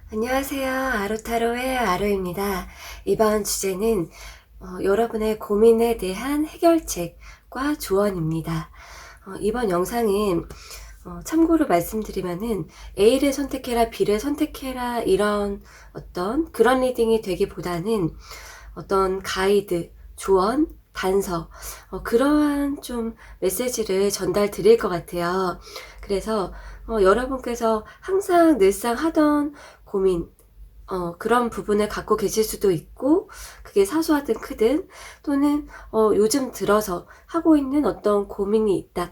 안녕하세요. 아루타로의 아루입니다. 이번 주제는 여러분의 고민에 대한 해결책과 조언입니다. 이번 영상은 참고로 말씀드리면은 A를 선택해라, B를 선택해라 이런 어떤 그런 리딩이 되기보다는 어떤 가이드, 조언, 단서 그러한 좀 메시지를 전달 드릴 것 같아요. 그래서 여러분께서 항상 늘상 하던 고민 그런 부분을 갖고 계실 수도 있고, 그게 사소하든 크든, 또는 요즘 들어서 하고 있는 어떤 고민이 있다,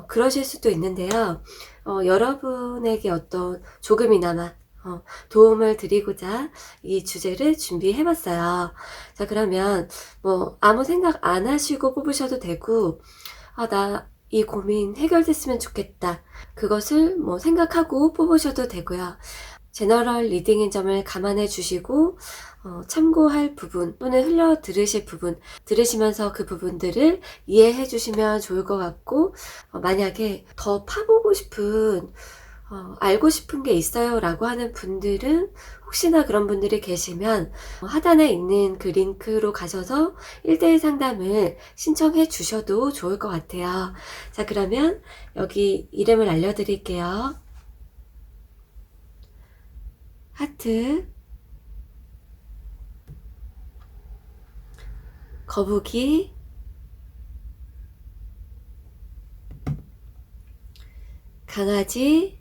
그러실 수도 있는데요. 여러분에게 어떤 조금이나마 도움을 드리고자 이 주제를 준비해봤어요. 자, 그러면 뭐 아무 생각 안 하시고 뽑으셔도 되고, 나 이 고민 해결됐으면 좋겠다, 그것을 뭐 생각하고 뽑으셔도 되고요. 제너럴 리딩인 점을 감안해 주시고 참고할 부분 또는 흘려 들으실 부분, 들으시면서 그 부분들을 이해해 주시면 좋을 것 같고, 만약에 더 파보고 싶은 알고 싶은 게 있어요 라고 하는 분들은, 혹시나 그런 분들이 계시면 하단에 있는 그 링크로 가셔서 1대1 상담을 신청해 주셔도 좋을 것 같아요. 자, 그러면 여기 이름을 알려드릴게요. 하트, 거북이, 강아지,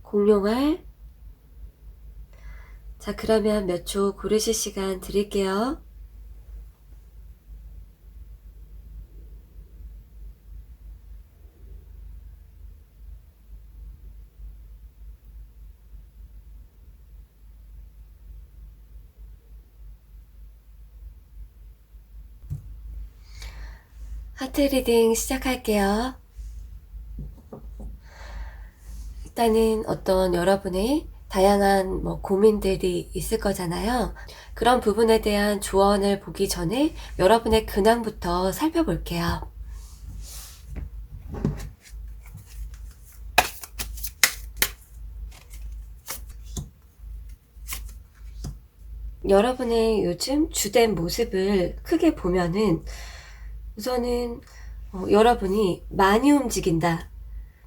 공룡알. 자, 그러면 몇 초 고르실 시간 드릴게요. 하트 리딩 시작할게요. 일단은 어떤 여러분의 다양한 고민들이 있을 거잖아요. 그런 부분에 대한 조언을 보기 전에 여러분의 근황부터 살펴볼게요. 여러분의 요즘 주된 모습을 크게 보면은, 우선은 여러분이 많이 움직인다,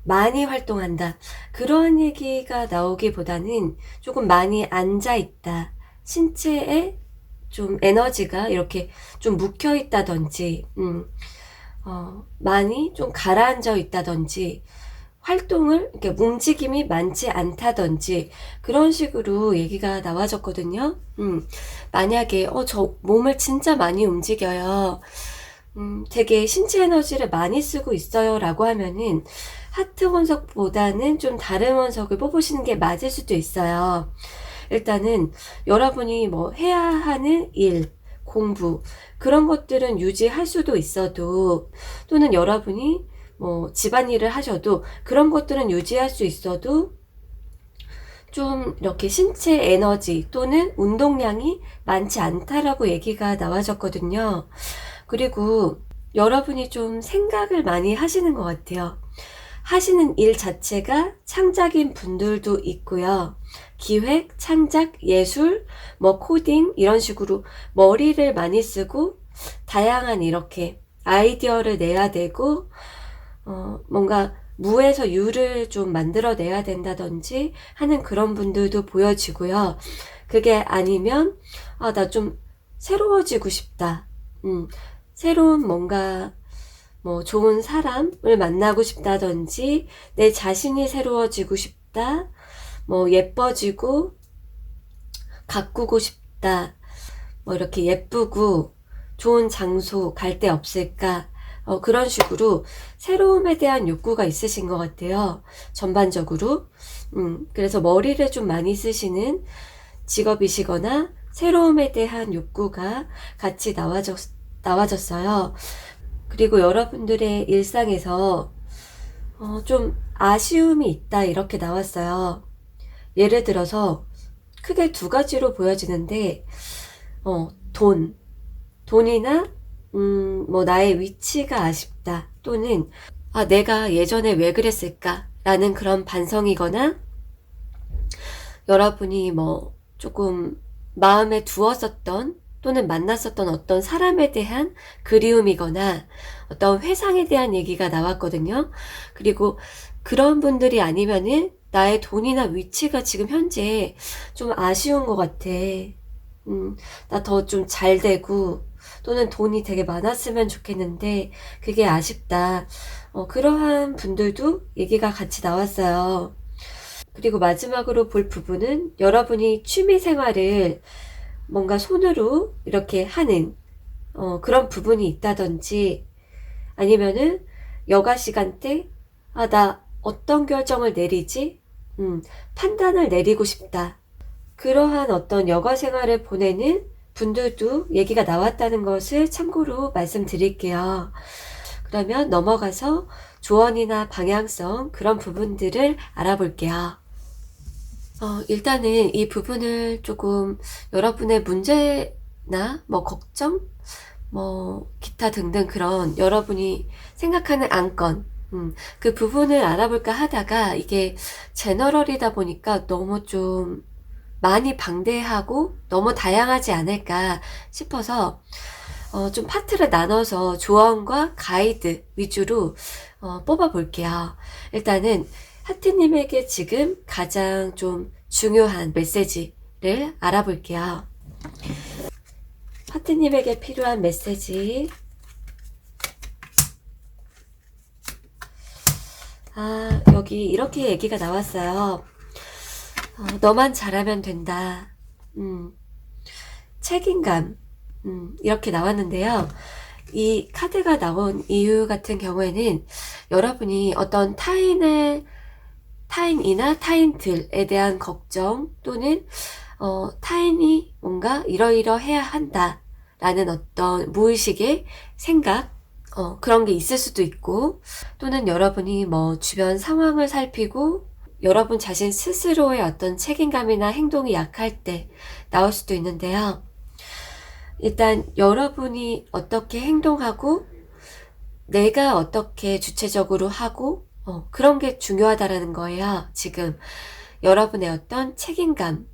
많이 활동한다, 그런 얘기가 나오기보다는 조금 많이 앉아있다, 신체에 좀 에너지가 이렇게 좀 묵혀 있다든지, 많이 좀 가라앉아 있다든지, 활동을, 이렇게 움직임이 많지 않다든지, 그런 식으로 얘기가 나와졌거든요. 만약에 저 몸을 진짜 많이 움직여요, 되게 신체 에너지를 많이 쓰고 있어요 라고 하면은 하트 원석보다는 좀 다른 원석을 뽑으시는 게 맞을 수도 있어요. 일단은 여러분이 뭐 해야 하는 일, 공부, 그런 것들은 유지할 수도 있어도, 또는 여러분이 뭐 집안일을 하셔도 그런 것들은 유지할 수 있어도, 좀 이렇게 신체 에너지 또는 운동량이 많지 않다라고 얘기가 나와졌거든요. 그리고 여러분이 좀 생각을 많이 하시는 것 같아요. 하시는 일 자체가 창작인 분들도 있고요. 기획, 창작, 예술, 코딩 이런 식으로 머리를 많이 쓰고 다양한 이렇게 아이디어를 내야 되고, 뭔가 무에서 유를 좀 만들어내야 된다든지 하는 그런 분들도 보여지고요. 그게 아니면 나 좀 새로워지고 싶다, 새로운 뭔가 좋은 사람을 만나고 싶다든지, 내 자신이 새로워지고 싶다, 예뻐지고 가꾸고 싶다, 이렇게 예쁘고 좋은 장소 갈 데 없을까, 그런 식으로 새로움에 대한 욕구가 있으신 것 같아요, 전반적으로. 그래서 머리를 좀 많이 쓰시는 직업이시거나 새로움에 대한 욕구가 같이 나와졌어요. 그리고 여러분들의 일상에서 좀 아쉬움이 있다 이렇게 나왔어요. 예를 들어서 크게 두 가지로 보여지는데, 돈이나 나의 위치가 아쉽다, 또는 아, 내가 예전에 왜 그랬을까? 라는 그런 반성이거나 여러분이 뭐 조금 마음에 두었었던 또는 만났었던 어떤 사람에 대한 그리움이거나 어떤 회상에 대한 얘기가 나왔거든요. 그리고 그런 분들이 아니면은 나의 돈이나 위치가 지금 현재 좀 아쉬운 것 같아. 나 더 좀 잘 되고 또는 돈이 되게 많았으면 좋겠는데 그게 아쉽다. 그러한 분들도 얘기가 같이 나왔어요. 그리고 마지막으로 볼 부분은 여러분이 취미 생활을 뭔가 손으로 이렇게 하는 그런 부분이 있다든지 아니면은 여가 시간대 나 어떤 결정을 내리지? 판단을 내리고 싶다. 그러한 어떤 여가 생활을 보내는 분들도 얘기가 나왔다는 것을 참고로 말씀드릴게요. 그러면 넘어가서 조언이나 방향성 그런 부분들을 알아볼게요. 일단은 이 부분을 조금 여러분의 문제나 뭐 걱정, 뭐 기타 등등 그런 여러분이 생각하는 안건, 그 부분을 알아볼까 하다가 이게 제너럴이다 보니까 너무 좀 많이 방대하고 너무 다양하지 않을까 싶어서 좀 파트를 나눠서 조언과 가이드 위주로 뽑아 볼게요. 일단은 하트님에게 지금 가장 좀 중요한 메시지를 알아볼게요. 하트님에게 필요한 메시지. 여기 이렇게 얘기가 나왔어요. 너만 잘하면 된다. 책임감. 이렇게 나왔는데요. 이 카드가 나온 이유 같은 경우에는 여러분이 어떤 타인이나 타인들에 대한 걱정 또는 타인이 뭔가 이러이러해야 한다 라는 어떤 무의식의 생각 그런 게 있을 수도 있고 또는 여러분이 뭐 주변 상황을 살피고 여러분 자신 스스로의 어떤 책임감이나 행동이 약할 때 나올 수도 있는데요. 일단 여러분이 어떻게 행동하고 내가 어떻게 주체적으로 하고 그런 게 중요하다라는 거예요. 지금 여러분의 어떤 책임감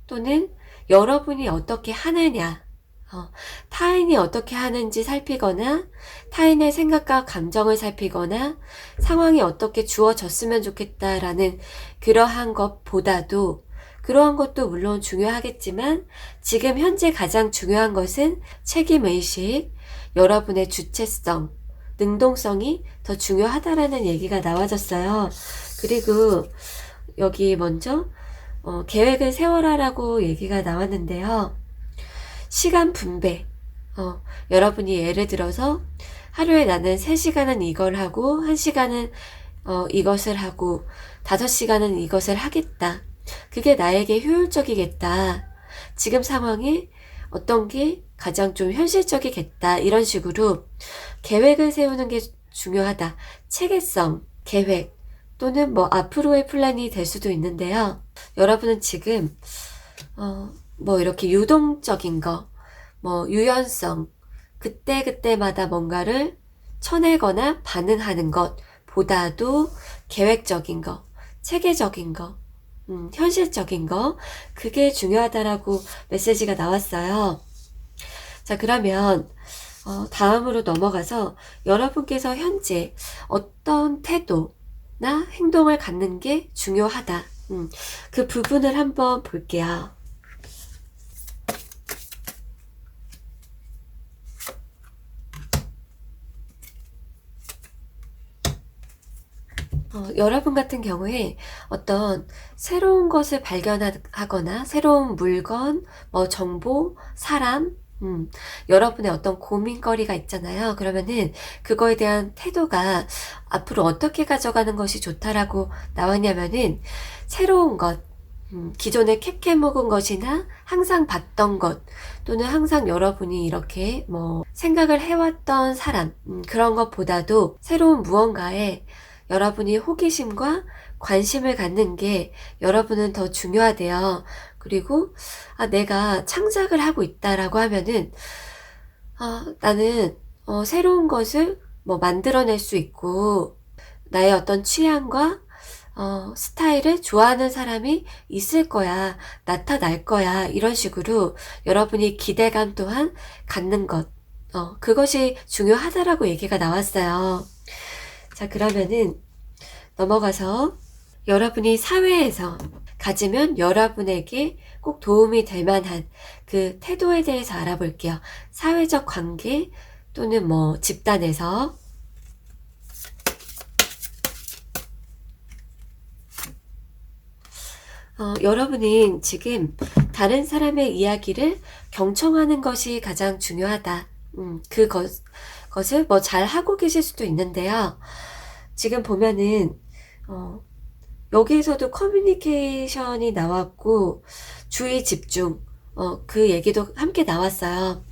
또는 여러분이 어떻게 하느냐 타인이 어떻게 하는지 살피거나 타인의 생각과 감정을 살피거나 상황이 어떻게 주어졌으면 좋겠다라는 그러한 것보다도 그러한 것도 물론 중요하겠지만 지금 현재 가장 중요한 것은 책임의식, 여러분의 주체성, 능동성이 더 중요하다라는 얘기가 나와졌어요. 그리고 여기 먼저 계획을 세워라라고 얘기가 나왔는데요. 시간 분배. 여러분이 예를 들어서 하루에 나는 3시간은 이걸 하고 1시간은 이것을 하고 5시간은 이것을 하겠다. 그게 나에게 효율적이겠다. 지금 상황에 어떤 게 가장 좀 현실적이겠다. 이런 식으로 계획을 세우는 게 중요하다. 체계성, 계획 또는 뭐 앞으로의 플랜이 될 수도 있는데요. 여러분은 지금 뭐 이렇게 유동적인 거, 뭐 유연성, 그때그때마다 뭔가를 쳐내거나 반응하는 것보다도 계획적인 거, 체계적인 거, 현실적인 거, 그게 중요하다라고 메시지가 나왔어요. 자, 그러면 다음으로 넘어가서 여러분께서 현재 어떤 태도나 행동을 갖는 게 중요하다. 그 부분을 한번 볼게요. 여러분 같은 경우에 어떤 새로운 것을 발견하거나 새로운 물건, 뭐 정보, 사람, 여러분의 어떤 고민거리가 있잖아요. 그러면은 그거에 대한 태도가 앞으로 어떻게 가져가는 것이 좋다라고 나왔냐면은 새로운 것, 기존에 캐캐 묵은 것이나 항상 봤던 것 또는 항상 여러분이 이렇게 뭐 생각을 해왔던 사람 그런 것보다도 새로운 무언가에 여러분이 호기심과 관심을 갖는 게 여러분은 더 중요하대요. 그리고 내가 창작을 하고 있다라고 하면은 나는 새로운 것을 뭐 만들어낼 수 있고 나의 어떤 취향과 스타일을 좋아하는 사람이 있을 거야, 나타날 거야, 이런 식으로 여러분이 기대감 또한 갖는 것, 그것이 중요하다라고 얘기가 나왔어요. 자, 그러면은 넘어가서 여러분이 사회에서 가지면 여러분에게 꼭 도움이 될 만한 그 태도에 대해서 알아볼게요. 사회적 관계 또는 뭐 집단에서. 여러분은 지금 다른 사람의 이야기를 경청하는 것이 가장 중요하다. 그것을 뭐 잘 하고 계실 수도 있는데요. 지금 보면은 여기에서도 커뮤니케이션이 나왔고 주의 집중, 그 얘기도 함께 나왔어요.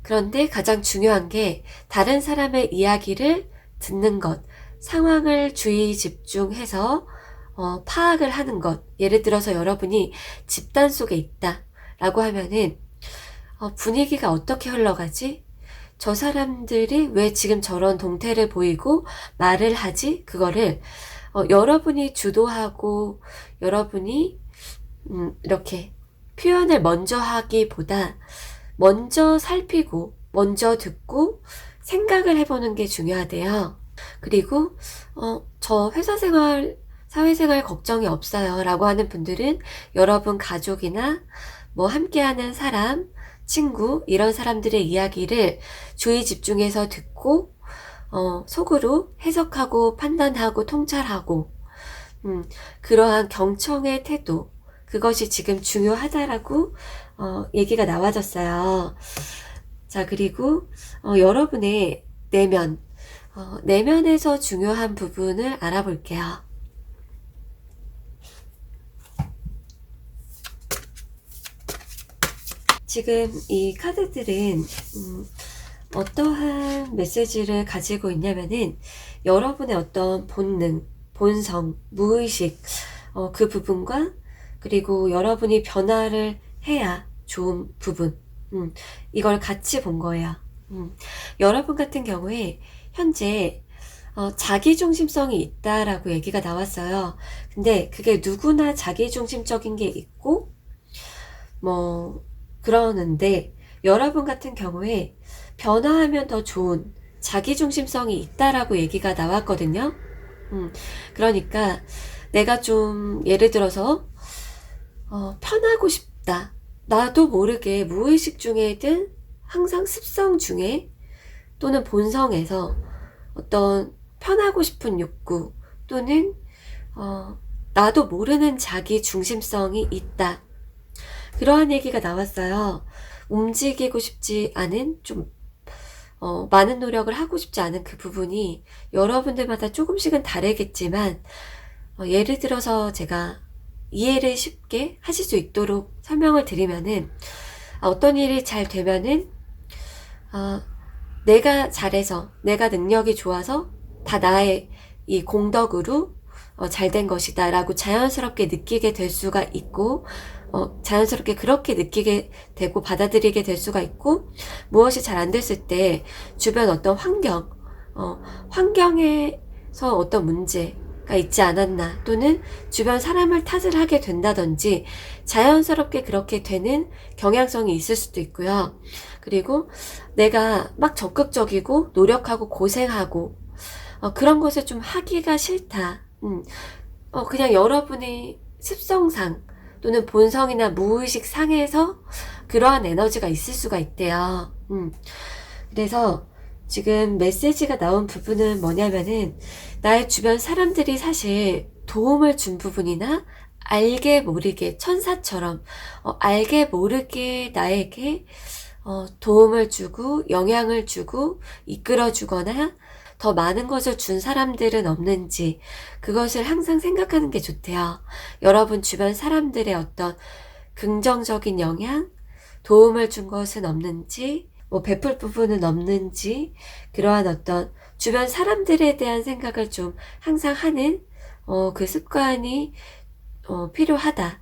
그런데 가장 중요한 게 다른 사람의 이야기를 듣는 것, 상황을 주의 집중해서 파악을 하는 것. 예를 들어서 여러분이 집단 속에 있다 라고 하면은 분위기가 어떻게 흘러가지? 저 사람들이 왜 지금 저런 동태를 보이고 말을 하지? 그거를 여러분이 주도하고 여러분이 이렇게 표현을 먼저 하기보다 먼저 살피고 먼저 듣고 생각을 해보는 게 중요하대요. 그리고 저 회사 생활, 사회생활 걱정이 없어요 라고 하는 분들은 여러분 가족이나 뭐 함께하는 사람, 친구, 이런 사람들의 이야기를 주의 집중해서 듣고 속으로 해석하고 판단하고 통찰하고 그러한 경청의 태도, 그것이 지금 중요하다라고 얘기가 나와졌어요. 자, 그리고 여러분의 내면, 내면에서 중요한 부분을 알아볼게요. 지금 이 카드들은 어떠한 메시지를 가지고 있냐면은 여러분의 어떤 본능, 본성, 무의식, 그 부분과 그리고 여러분이 변화를 해야 좋은 부분, 이걸 같이 본 거예요. 여러분 같은 경우에 현재 자기중심성이 있다라고 얘기가 나왔어요. 근데 그게 누구나 자기중심적인 게 있고 뭐 그러는데 여러분 같은 경우에 변화하면 더 좋은 자기중심성이 있다라고 얘기가 나왔거든요. 그러니까 내가 좀 예를 들어서 편하고 싶다. 나도 모르게 무의식 중에든 항상 습성 중에 또는 본성에서 어떤 편하고 싶은 욕구 또는 나도 모르는 자기 중심성이 있다. 그러한 얘기가 나왔어요. 움직이고 싶지 않은, 좀 많은 노력을 하고 싶지 않은 그 부분이 여러분들마다 조금씩은 다르겠지만 예를 들어서 제가 이해를 쉽게 하실 수 있도록 설명을 드리면은 어떤 일이 잘 되면은 내가 잘해서, 내가 능력이 좋아서 다 나의 이 공덕으로 잘 된 것이다 라고 자연스럽게 느끼게 될 수가 있고 자연스럽게 그렇게 느끼게 되고 받아들이게 될 수가 있고, 무엇이 잘 안 됐을 때 주변 어떤 환경에서 어떤 문제가 있지 않았나, 또는 주변 사람을 탓을 하게 된다든지 자연스럽게 그렇게 되는 경향성이 있을 수도 있고요. 그리고 내가 막 적극적이고 노력하고 고생하고 그런 것을 좀 하기가 싫다. 그냥 여러분의 습성상 또는 본성이나 무의식 상에서 그러한 에너지가 있을 수가 있대요. 그래서 지금 메시지가 나온 부분은 뭐냐면은 나의 주변 사람들이 사실 도움을 준 부분이나 알게 모르게 천사처럼 알게 모르게 나에게 도움을 주고 영향을 주고 이끌어 주거나 더 많은 것을 준 사람들은 없는지, 그것을 항상 생각하는 게 좋대요. 여러분 주변 사람들의 어떤 긍정적인 영향, 도움을 준 것은 없는지, 뭐 베풀 부분은 없는지, 그러한 어떤 주변 사람들에 대한 생각을 좀 항상 하는 그 습관이 필요하다.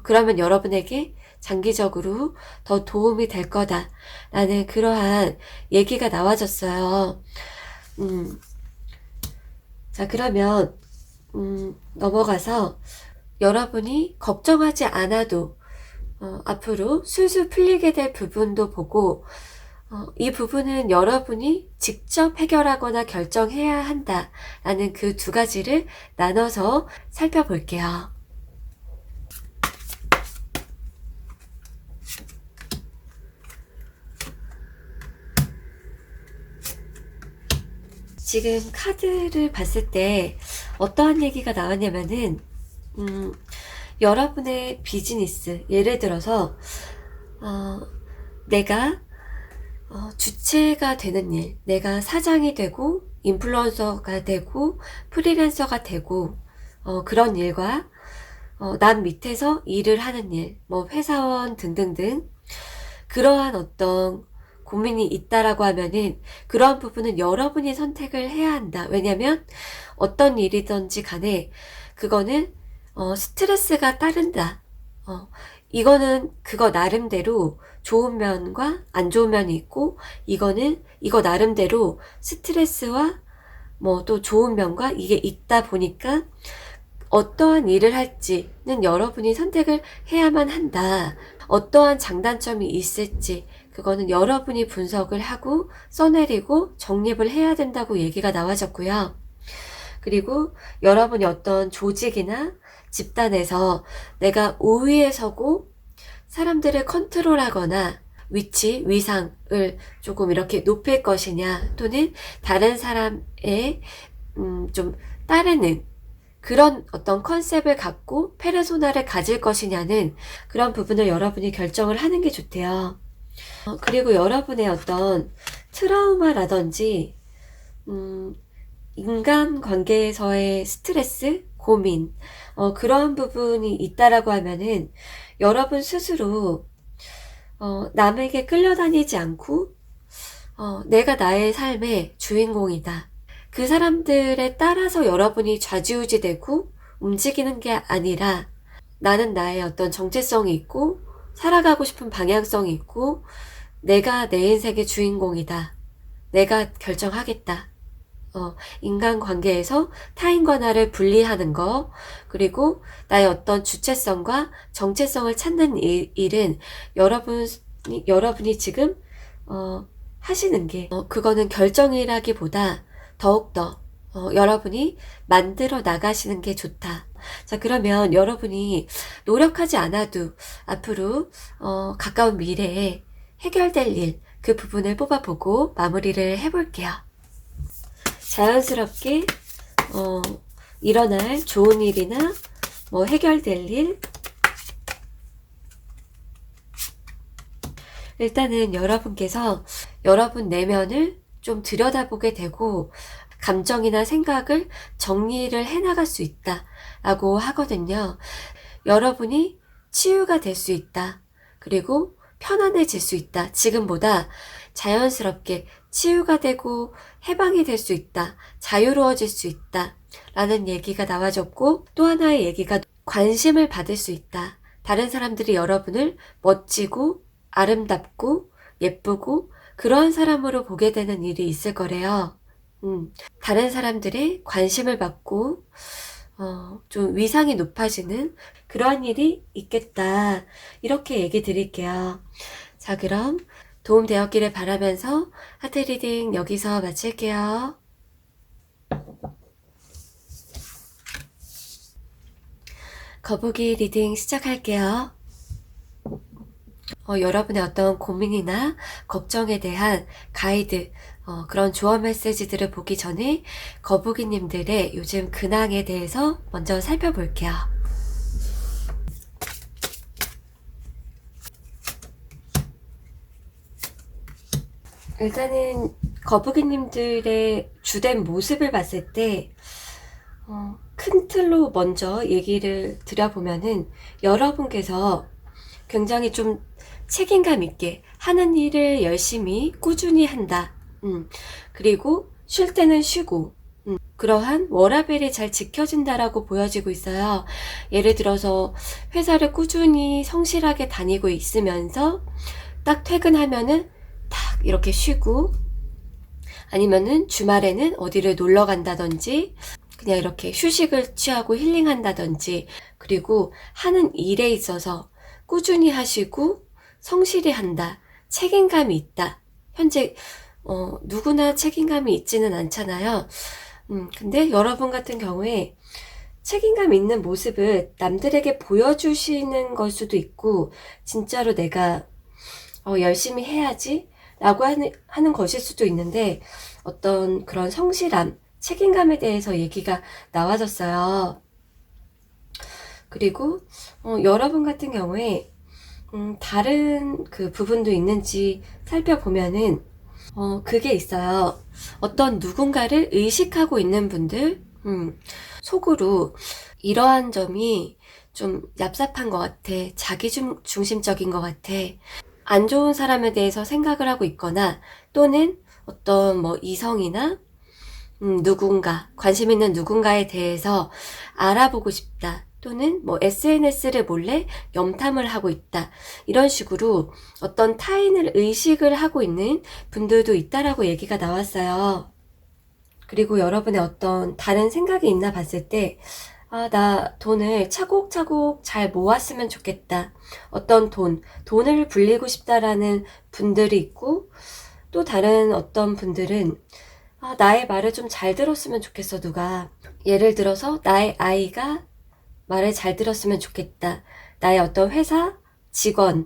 그러면 여러분에게 장기적으로 더 도움이 될 거다라는 그러한 얘기가 나와졌어요. 자, 그러면 넘어가서 여러분이 걱정하지 않아도 앞으로 술술 풀리게 될 부분도 보고, 이 부분은 여러분이 직접 해결하거나 결정해야 한다라는 그 두 가지를 나눠서 살펴볼게요. 지금 카드를 봤을 때 어떠한 얘기가 나왔냐면은 여러분의 비즈니스, 예를 들어서 내가 주체가 되는 일, 내가 사장이 되고 인플루언서가 되고 프리랜서가 되고 그런 일과 남 밑에서 일을 하는 일, 뭐 회사원 등등등, 그러한 어떤 고민이 있다라고 하면은 그러한 부분은 여러분이 선택을 해야 한다. 왜냐면 어떤 일이든지 간에 그거는 스트레스가 따른다. 이거는 그거 나름대로 좋은 면과 안 좋은 면이 있고, 이거는 이거 나름대로 스트레스와 뭐 또 좋은 면과 이게 있다 보니까 어떠한 일을 할지는 여러분이 선택을 해야만 한다. 어떠한 장단점이 있을지 그거는 여러분이 분석을 하고 써내리고 정립을 해야 된다고 얘기가 나와졌고요. 그리고 여러분이 어떤 조직이나 집단에서 내가 우위에 서고 사람들을 컨트롤하거나 위치, 위상을 조금 이렇게 높일 것이냐, 또는 다른 사람의 좀 따르는 그런 어떤 컨셉을 갖고 페르소나를 가질 것이냐는 그런 부분을 여러분이 결정을 하는 게 좋대요. 그리고 여러분의 어떤 트라우마라든지 인간관계에서의 스트레스, 고민, 그러한 부분이 있다라고 하면은 여러분 스스로 남에게 끌려다니지 않고 내가 나의 삶의 주인공이다. 그 사람들에 따라서 여러분이 좌지우지되고 움직이는 게 아니라 나는 나의 어떤 정체성이 있고 살아가고 싶은 방향성이 있고 내가 내 인생의 주인공이다. 내가 결정하겠다. 인간관계에서 타인과 나를 분리하는 거, 그리고 나의 어떤 주체성과 정체성을 찾는 일은 여러분이 지금 하시는 게 그거는 결정이라기보다 더욱더 여러분이 만들어 나가시는 게 좋다. 자, 그러면 여러분이 노력하지 않아도 앞으로 가까운 미래에 해결될 일, 그 부분을 뽑아보고 마무리를 해볼게요. 자연스럽게 일어날 좋은 일이나 뭐 해결될 일, 일단은 여러분께서 여러분 내면을 좀 들여다보게 되고 감정이나 생각을 정리를 해나갈 수 있다라고 하거든요. 여러분이 치유가 될 수 있다. 그리고 편안해질 수 있다. 지금보다 자연스럽게 치유가 되고 해방이 될 수 있다. 자유로워질 수 있다. 라는 얘기가 나와졌고, 또 하나의 얘기가 관심을 받을 수 있다. 다른 사람들이 여러분을 멋지고 아름답고 예쁘고 그러한 사람으로 보게 되는 일이 있을 거래요. 다른 사람들의 관심을 받고 좀 위상이 높아지는 그러한 일이 있겠다. 이렇게 얘기 드릴게요. 자, 그럼 도움 되었기를 바라면서 하트 리딩 여기서 마칠게요. 거북이 리딩 시작할게요. 여러분의 어떤 고민이나 걱정에 대한 가이드, 그런 조언 메시지들을 보기 전에 거북이님들의 요즘 근황에 대해서 먼저 살펴볼게요. 일단은 거북이님들의 주된 모습을 봤을 때 큰 틀로 먼저 얘기를 드려보면은 여러분께서 굉장히 좀 책임감 있게 하는 일을 열심히 꾸준히 한다. 그리고 쉴 때는 쉬고 그러한 워라밸이 잘 지켜진다라고 보여지고 있어요. 예를 들어서 회사를 꾸준히 성실하게 다니고 있으면서 딱 퇴근하면은 딱 이렇게 쉬고, 아니면은 주말에는 어디를 놀러 간다든지 그냥 이렇게 휴식을 취하고 힐링한다든지, 그리고 하는 일에 있어서 꾸준히 하시고 성실히 한다, 책임감이 있다. 현재 누구나 책임감이 있지는 않잖아요. 근데 여러분 같은 경우에 책임감 있는 모습을 남들에게 보여주시는 걸 수도 있고, 진짜로 내가 열심히 해야지 라고 하는 것일 수도 있는데, 어떤 그런 성실함, 책임감에 대해서 얘기가 나와졌어요. 그리고 여러분 같은 경우에 다른 그 부분도 있는지 살펴보면은 그게 있어요. 어떤 누군가를 의식하고 있는 분들, 속으로 이러한 점이 좀 얍삽한 것 같아, 자기 중심적인 것 같아, 안 좋은 사람에 대해서 생각을 하고 있거나, 또는 어떤 뭐 이성이나 누군가, 관심 있는 누군가에 대해서 알아보고 싶다, 또는 뭐 SNS를 몰래 염탐을 하고 있다, 이런 식으로 어떤 타인을 의식을 하고 있는 분들도 있다라고 얘기가 나왔어요. 그리고 여러분의 어떤 다른 생각이 있나 봤을 때, 나 돈을 차곡차곡 잘 모았으면 좋겠다, 어떤 돈을 불리고 싶다라는 분들이 있고, 또 다른 어떤 분들은 나의 말을 좀 잘 들었으면 좋겠어, 누가. 예를 들어서 나의 아이가 말을 잘 들었으면 좋겠다, 나의 어떤 회사 직원이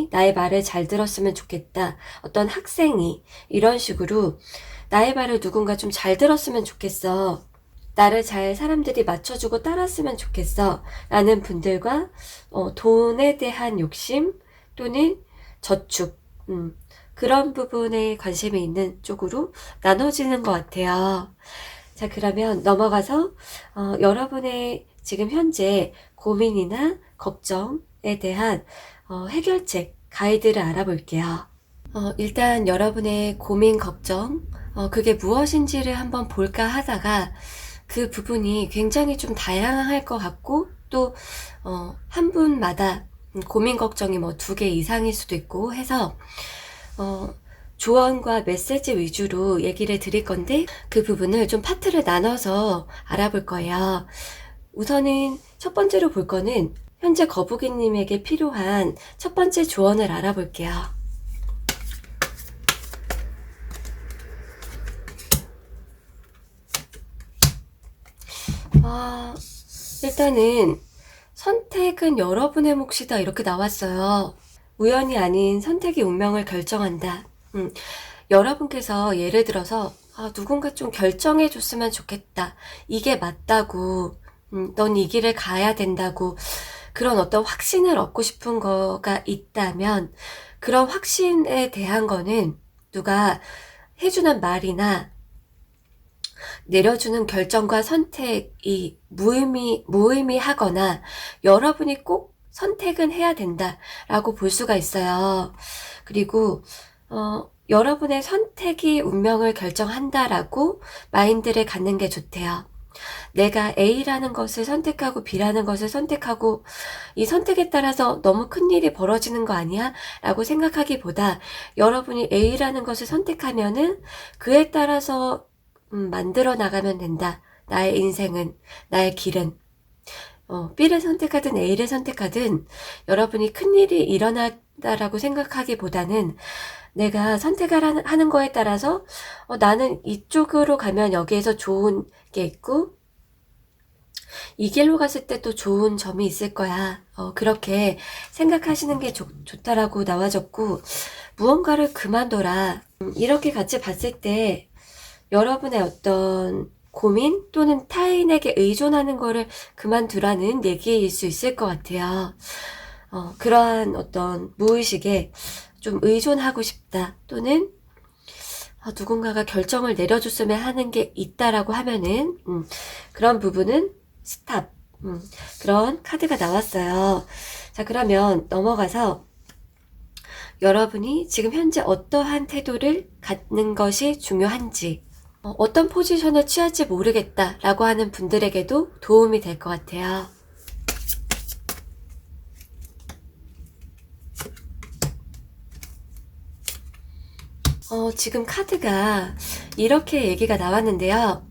나의 말을 잘 들었으면 좋겠다, 어떤 학생이 이런 식으로 나의 말을 누군가 좀 잘 들었으면 좋겠어, 나를 잘 사람들이 맞춰주고 따랐으면 좋겠어 라는 분들과 돈에 대한 욕심 또는 저축, 그런 부분에 관심이 있는 쪽으로 나눠지는 것 같아요. 자, 그러면 넘어가서 여러분의 지금 현재 고민이나 걱정에 대한 해결책 가이드를 알아볼게요. 일단 여러분의 고민, 걱정, 그게 무엇인지를 한번 볼까 하다가, 그 부분이 굉장히 좀 다양할 것 같고, 또 한 분마다 고민, 걱정이 뭐 2개 이상일 수도 있고 해서 조언과 메시지 위주로 얘기를 드릴 건데, 그 부분을 좀 파트를 나눠서 알아볼 거예요. 우선은 첫 번째로 볼 거는 현재 거북이님에게 필요한 첫 번째 조언을 알아볼게요. 일단은 선택은 여러분의 몫이다, 이렇게 나왔어요. 우연이 아닌 선택이 운명을 결정한다. 여러분께서 예를 들어서 누군가 좀 결정해 줬으면 좋겠다, 이게 맞다고, 넌 이 길을 가야 된다고, 그런 어떤 확신을 얻고 싶은 거가 있다면, 그런 확신에 대한 거는 누가 해주는 말이나 내려주는 결정과 선택이 무의미하거나 여러분이 꼭 선택은 해야 된다라고 볼 수가 있어요. 그리고 여러분의 선택이 운명을 결정한다라고 마인드를 갖는 게 좋대요. 내가 A라는 것을 선택하고 B라는 것을 선택하고 이 선택에 따라서 너무 큰일이 벌어지는 거 아니야? 라고 생각하기보다, 여러분이 A라는 것을 선택하면은 그에 따라서 만들어 나가면 된다. 나의 인생은, 나의 길은. B를 선택하든 A를 선택하든 여러분이 큰일이 일어났다라고 생각하기보다는, 내가 선택을 하는 거에 따라서 나는 이쪽으로 가면 여기에서 좋은 게 있고, 이 길로 갔을 때 또 좋은 점이 있을 거야, 그렇게 생각하시는 게 좋다라고 나와졌고, 무언가를 그만둬라, 이렇게 같이 봤을 때 여러분의 어떤 고민 또는 타인에게 의존하는 거를 그만두라는 얘기일 수 있을 것 같아요. 그러한 어떤 무의식에 좀 의존하고 싶다, 또는 누군가가 결정을 내려줬으면 하는 게 있다라고 하면은 그런 부분은 스탑, 그런 카드가 나왔어요. 자, 그러면 넘어가서 여러분이 지금 현재 어떠한 태도를 갖는 것이 중요한지, 어떤 포지션을 취할지 모르겠다 라고 하는 분들에게도 도움이 될 것 같아요. 지금 카드가 이렇게 얘기가 나왔는데요.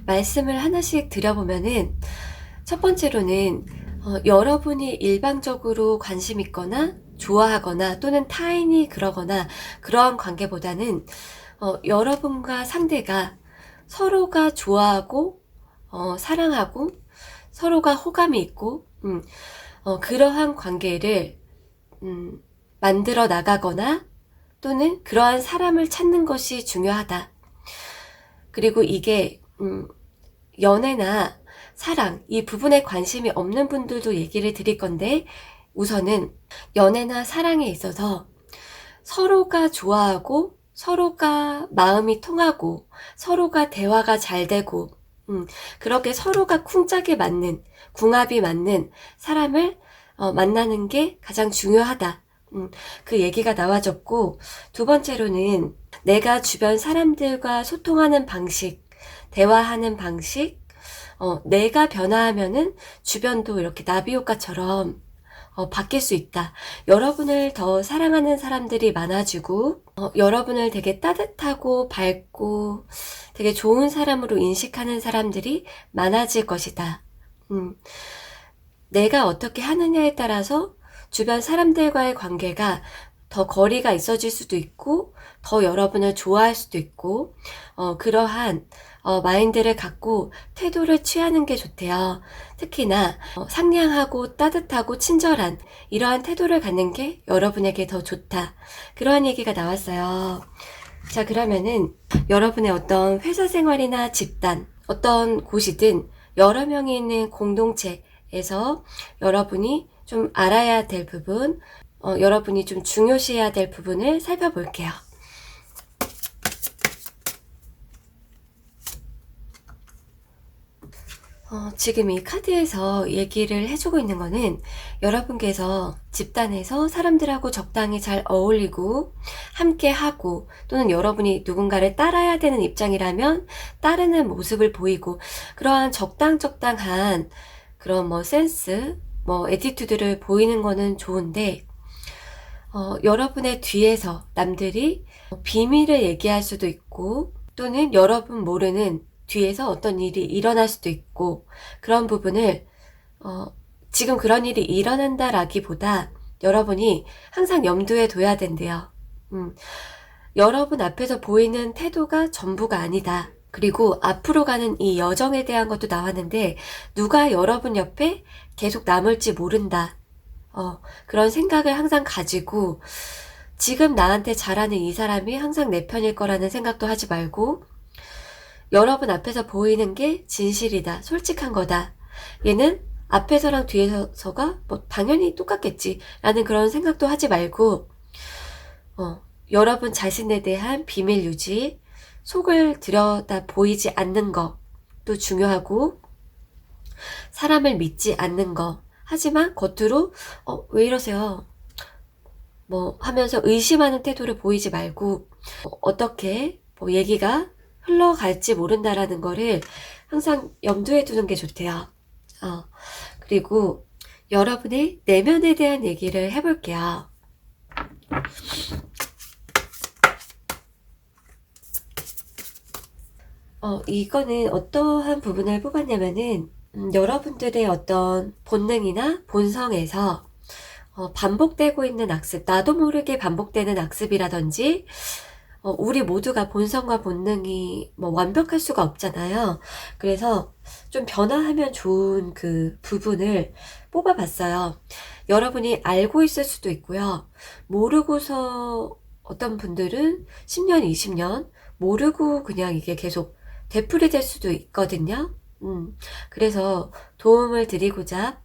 말씀을 하나씩 드려보면은, 첫 번째로는 여러분이 일방적으로 관심 있거나 좋아하거나 또는 타인이 그러거나 그러한 관계보다는 여러분과 상대가 서로가 좋아하고 사랑하고 서로가 호감이 있고 그러한 관계를 만들어 나가거나 또는 그러한 사람을 찾는 것이 중요하다. 그리고 이게 연애나 사랑, 이 부분에 관심이 없는 분들도 얘기를 드릴 건데, 우선은 연애나 사랑에 있어서 서로가 좋아하고 서로가 마음이 통하고 서로가 대화가 잘 되고 그렇게 서로가 쿵짝이 맞는, 궁합이 맞는 사람을 만나는 게 가장 중요하다. 그 얘기가 나와졌고, 두 번째로는 내가 주변 사람들과 소통하는 방식, 대화하는 방식, 내가 변화하면은 주변도 이렇게 나비 효과처럼 바뀔 수 있다. 여러분을 더 사랑하는 사람들이 많아지고 여러분을 되게 따뜻하고 밝고 되게 좋은 사람으로 인식하는 사람들이 많아질 것이다. 내가 어떻게 하느냐에 따라서 주변 사람들과의 관계가 더 거리가 있어질 수도 있고 더 여러분을 좋아할 수도 있고 그러한 마인드를 갖고 태도를 취하는 게 좋대요. 특히나 상냥하고 따뜻하고 친절한 이러한 태도를 갖는 게 여러분에게 더 좋다. 그러한 얘기가 나왔어요. 자, 그러면은 여러분의 어떤 회사 생활이나 집단, 어떤 곳이든 여러 명이 있는 공동체에서 여러분이 좀 알아야 될 부분, 여러분이 좀 중요시해야 될 부분을 살펴볼게요. 지금 이 카드에서 얘기를 해주고 있는 거는 여러분께서 집단에서 사람들하고 적당히 잘 어울리고 함께 하고 또는 여러분이 누군가를 따라야 되는 입장이라면 따르는 모습을 보이고 그러한 적당한 그런 뭐 센스, 뭐 애티튜드를 보이는 거는 좋은데 여러분의 뒤에서 남들이 비밀을 얘기할 수도 있고 또는 여러분 모르는 뒤에서 어떤 일이 일어날 수도 있고 그런 부분을 지금 그런 일이 일어난다라기보다 여러분이 항상 염두에 둬야 된대요. 여러분 앞에서 보이는 태도가 전부가 아니다. 그리고 앞으로 가는 이 여정에 대한 것도 나왔는데 누가 여러분 옆에 계속 남을지 모른다. 그런 생각을 항상 가지고 지금 나한테 잘하는 이 사람이 항상 내 편일 거라는 생각도 하지 말고 여러분 앞에서 보이는 게 진실이다. 솔직한 거다. 얘는 앞에서랑 뒤에서가 뭐 당연히 똑같겠지 라는 그런 생각도 하지 말고 여러분 자신에 대한 비밀 유지, 속을 들여다 보이지 않는 것도 중요하고 사람을 믿지 않는 거. 하지만 겉으로 왜 이러세요? 뭐 하면서 의심하는 태도를 보이지 말고 어떻게 뭐 얘기가 흘러갈지 모른다라는 거를 항상 염두에 두는 게 좋대요. 그리고 여러분의 내면에 대한 얘기를 해볼게요. 이거는 어떠한 부분을 뽑았냐면은 여러분들의 어떤 본능이나 본성에서 반복되고 있는 악습, 나도 모르게 반복되는 악습이라든지 우리 모두가 본성과 본능이 뭐 완벽할 수가 없잖아요. 그래서 좀 변화하면 좋은 그 부분을 뽑아봤어요. 여러분이 알고 있을 수도 있고요. 모르고서 어떤 분들은 10년, 20년 모르고 그냥 이게 계속 되풀이될 수도 있거든요. 그래서 도움을 드리고자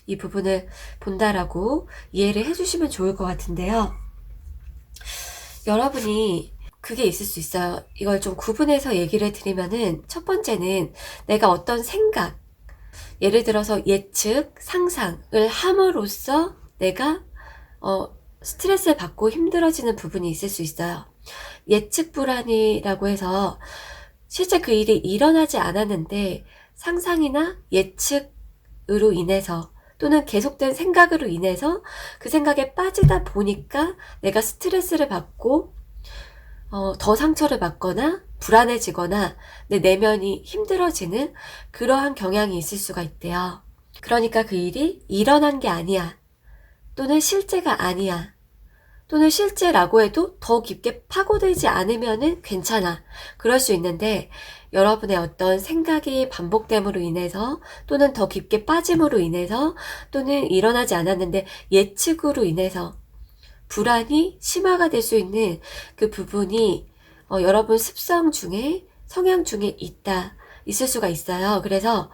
이 부분을 본다라고 이해를 해주시면 좋을 것 같은데요. 여러분이 그게 있을 수 있어요. 이걸 좀 구분해서 얘기를 드리면은 첫 번째는 내가 어떤 생각, 예를 들어서 예측, 상상을 함으로써 내가 스트레스를 받고 힘들어지는 부분이 있을 수 있어요. 예측 불안이라고 해서 실제 그 일이 일어나지 않았는데 상상이나 예측으로 인해서 또는 계속된 생각으로 인해서 그 생각에 빠지다 보니까 내가 스트레스를 받고 더 상처를 받거나 불안해지거나 내 내면이 힘들어지는 그러한 경향이 있을 수가 있대요. 그러니까 그 일이 일어난 게 아니야. 또는 실제가 아니야. 또는 실제라고 해도 더 깊게 파고들지 않으면은 괜찮아. 그럴 수 있는데 여러분의 어떤 생각이 반복됨으로 인해서 또는 더 깊게 빠짐으로 인해서 또는 일어나지 않았는데 예측으로 인해서 불안이 심화가 될 수 있는 그 부분이 여러분 습성 중에 성향 중에 있을 수가 있어요. 그래서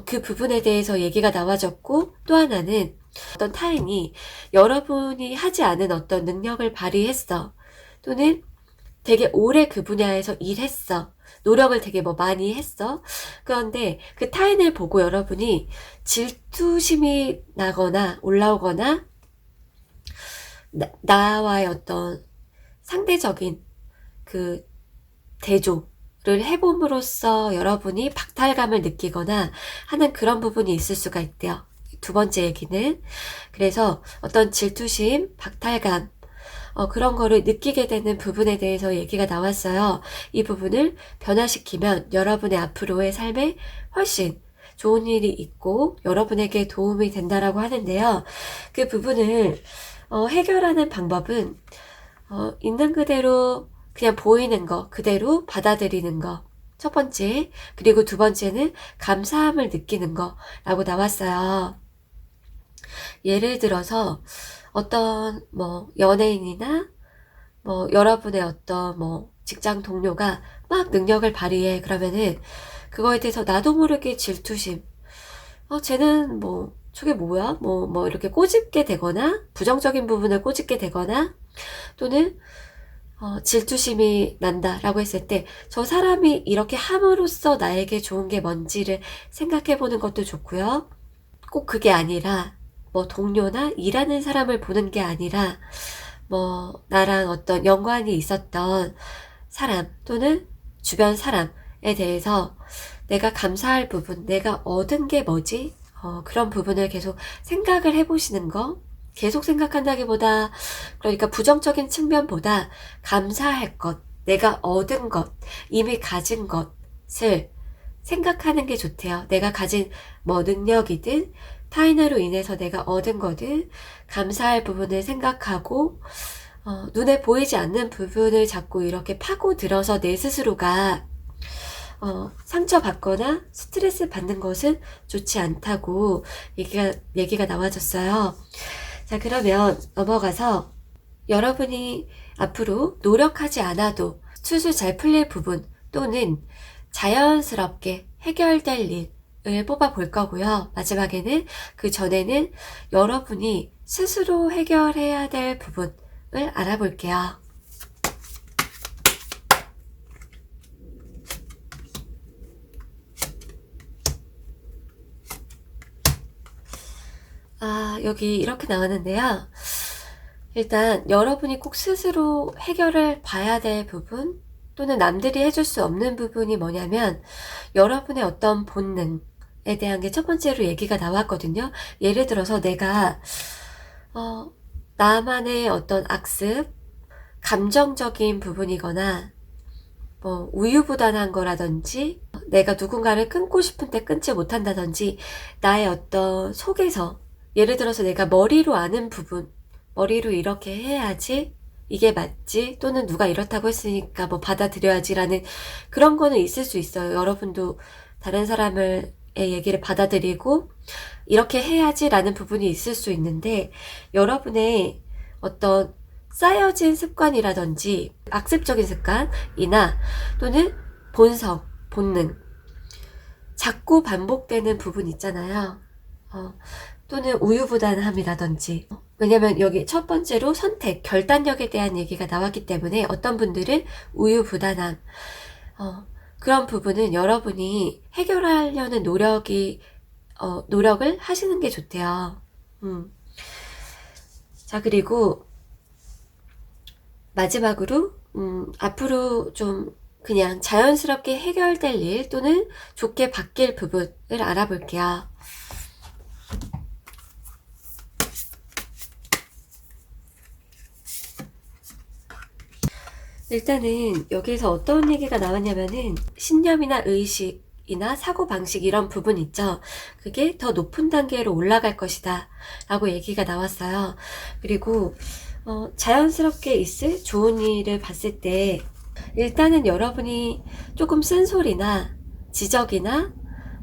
그 부분에 대해서 얘기가 나와졌고 또 하나는 어떤 타인이 여러분이 하지 않은 어떤 능력을 발휘했어. 또는 되게 오래 그 분야에서 일했어. 노력을 되게 많이 했어. 그런데 그 타인을 보고 여러분이 질투심이 나거나 올라오거나 나와의 어떤 상대적인 그 대조를 해봄으로써 여러분이 박탈감을 느끼거나 하는 그런 부분이 있을 수가 있대요. 두 번째 얘기는 그래서 어떤 질투심, 박탈감 그런 거를 느끼게 되는 부분에 대해서 얘기가 나왔어요. 이 부분을 변화시키면 여러분의 앞으로의 삶에 훨씬 좋은 일이 있고 여러분에게 도움이 된다라고 하는데요. 그 부분을 해결하는 방법은 있는 그대로 그냥 보이는 거 그대로 받아들이는 거 첫 번째, 그리고 두 번째는 감사함을 느끼는 거라고 나왔어요. 예를 들어서 어떤 연예인이나 여러분의 어떤 직장 동료가 막 능력을 발휘해. 그러면은 그거에 대해서 나도 모르게 질투심, 쟤는 저게 뭐야? 이렇게 꼬집게 되거나 부정적인 부분을 꼬집게 되거나 또는 질투심이 난다라고 했을 때 저 사람이 이렇게 함으로써 나에게 좋은 게 뭔지를 생각해 보는 것도 좋고요. 꼭 그게 아니라 동료나 일하는 사람을 보는 게 아니라 나랑 어떤 연관이 있었던 사람 또는 주변 사람에 대해서 내가 감사할 부분, 내가 얻은 게 뭐지? 그런 부분을 계속 생각을 해보시는 거. 계속 생각한다기보다 그러니까 부정적인 측면보다 감사할 것, 내가 얻은 것, 이미 가진 것을 생각하는 게 좋대요. 내가 가진 능력이든 타인으로 인해서 내가 얻은 거든 감사할 부분을 생각하고 눈에 보이지 않는 부분을 자꾸 이렇게 파고들어서 내 스스로가 상처받거나 스트레스 받는 것은 좋지 않다고 얘기가 나와졌어요. 자, 그러면 넘어가서 여러분이 앞으로 노력하지 않아도 술술 잘 풀릴 부분 또는 자연스럽게 해결될 일을 뽑아 볼 거고요. 마지막에는 그 전에는 여러분이 스스로 해결해야 될 부분을 알아볼게요. 여기 이렇게 나오는데요. 일단 여러분이 꼭 스스로 해결을 봐야 될 부분 또는 남들이 해줄 수 없는 부분이 뭐냐면 여러분의 어떤 본능에 대한 게 첫 번째로 얘기가 나왔거든요. 예를 들어서 내가 나만의 어떤 악습, 감정적인 부분이거나 우유부단한 거라든지 내가 누군가를 끊고 싶은데 끊지 못한다든지 나의 어떤 속에서 예를 들어서 내가 머리로 아는 부분, 머리로 이렇게 해야지 이게 맞지 또는 누가 이렇다고 했으니까 받아들여야지라는 그런 거는 있을 수 있어요. 여러분도 다른 사람의 얘기를 받아들이고 이렇게 해야지라는 부분이 있을 수 있는데 여러분의 어떤 쌓여진 습관이라든지 악습적인 습관이나 또는 본성, 본능 자꾸 반복되는 부분 있잖아요. 또는 우유부단함이라든지 왜냐면 여기 첫 번째로 선택, 결단력에 대한 얘기가 나왔기 때문에 어떤 분들은 우유부단함 그런 부분은 여러분이 해결하려는 노력을 하시는 게 좋대요. 자, 그리고 마지막으로 앞으로 좀 그냥 자연스럽게 해결될 일 또는 좋게 바뀔 부분을 알아볼게요. 일단은 여기서 어떤 얘기가 나왔냐면은 신념이나 의식이나 사고방식 이런 부분 있죠. 그게 더 높은 단계로 올라갈 것이다 라고 얘기가 나왔어요. 그리고 자연스럽게 있을 좋은 일을 봤을 때 일단은 여러분이 조금 쓴소리나 지적이나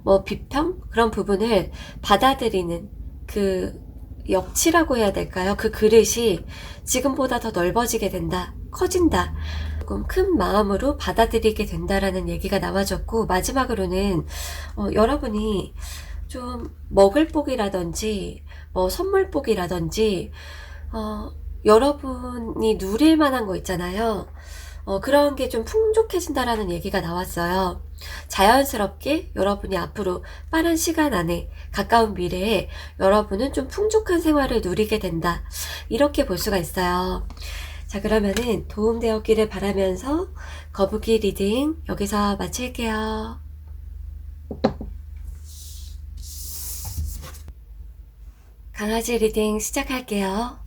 뭐 비평 그런 부분을 받아들이는 그 역치라고 해야 될까요? 그 그릇이 지금보다 더 넓어지게 된다, 커진다, 조금 큰 마음으로 받아들이게 된다라는 얘기가 나와졌고, 마지막으로는 여러분이 좀 먹을 복이라든지 뭐 선물 복이라든지 여러분이 누릴 만한 거 있잖아요. 그런 게 좀 풍족해진다라는 얘기가 나왔어요. 자연스럽게 여러분이 앞으로 빠른 시간 안에 가까운 미래에 여러분은 좀 풍족한 생활을 누리게 된다. 이렇게 볼 수가 있어요. 자, 그러면은 도움되었기를 바라면서 거북이 리딩 여기서 마칠게요. 강아지 리딩 시작할게요.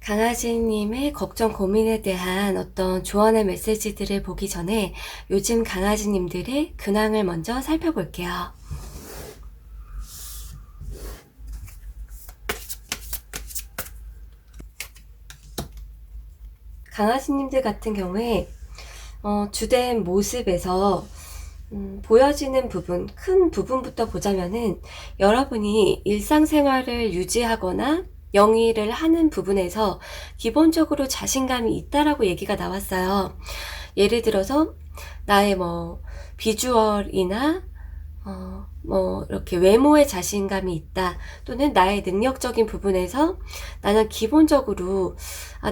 강아지님의 걱정, 고민에 대한 어떤 조언의 메시지들을 보기 전에 요즘 강아지님들의 근황을 먼저 살펴볼게요. 강아지님들 같은 경우에 주된 모습에서 보여지는 부분, 큰 부분부터 보자면은 여러분이 일상생활을 유지하거나 영위를 하는 부분에서 기본적으로 자신감이 있다라고 얘기가 나왔어요. 예를 들어서 나의 뭐 비주얼이나 뭐 이렇게 외모에 자신감이 있다, 또는 나의 능력적인 부분에서 나는 기본적으로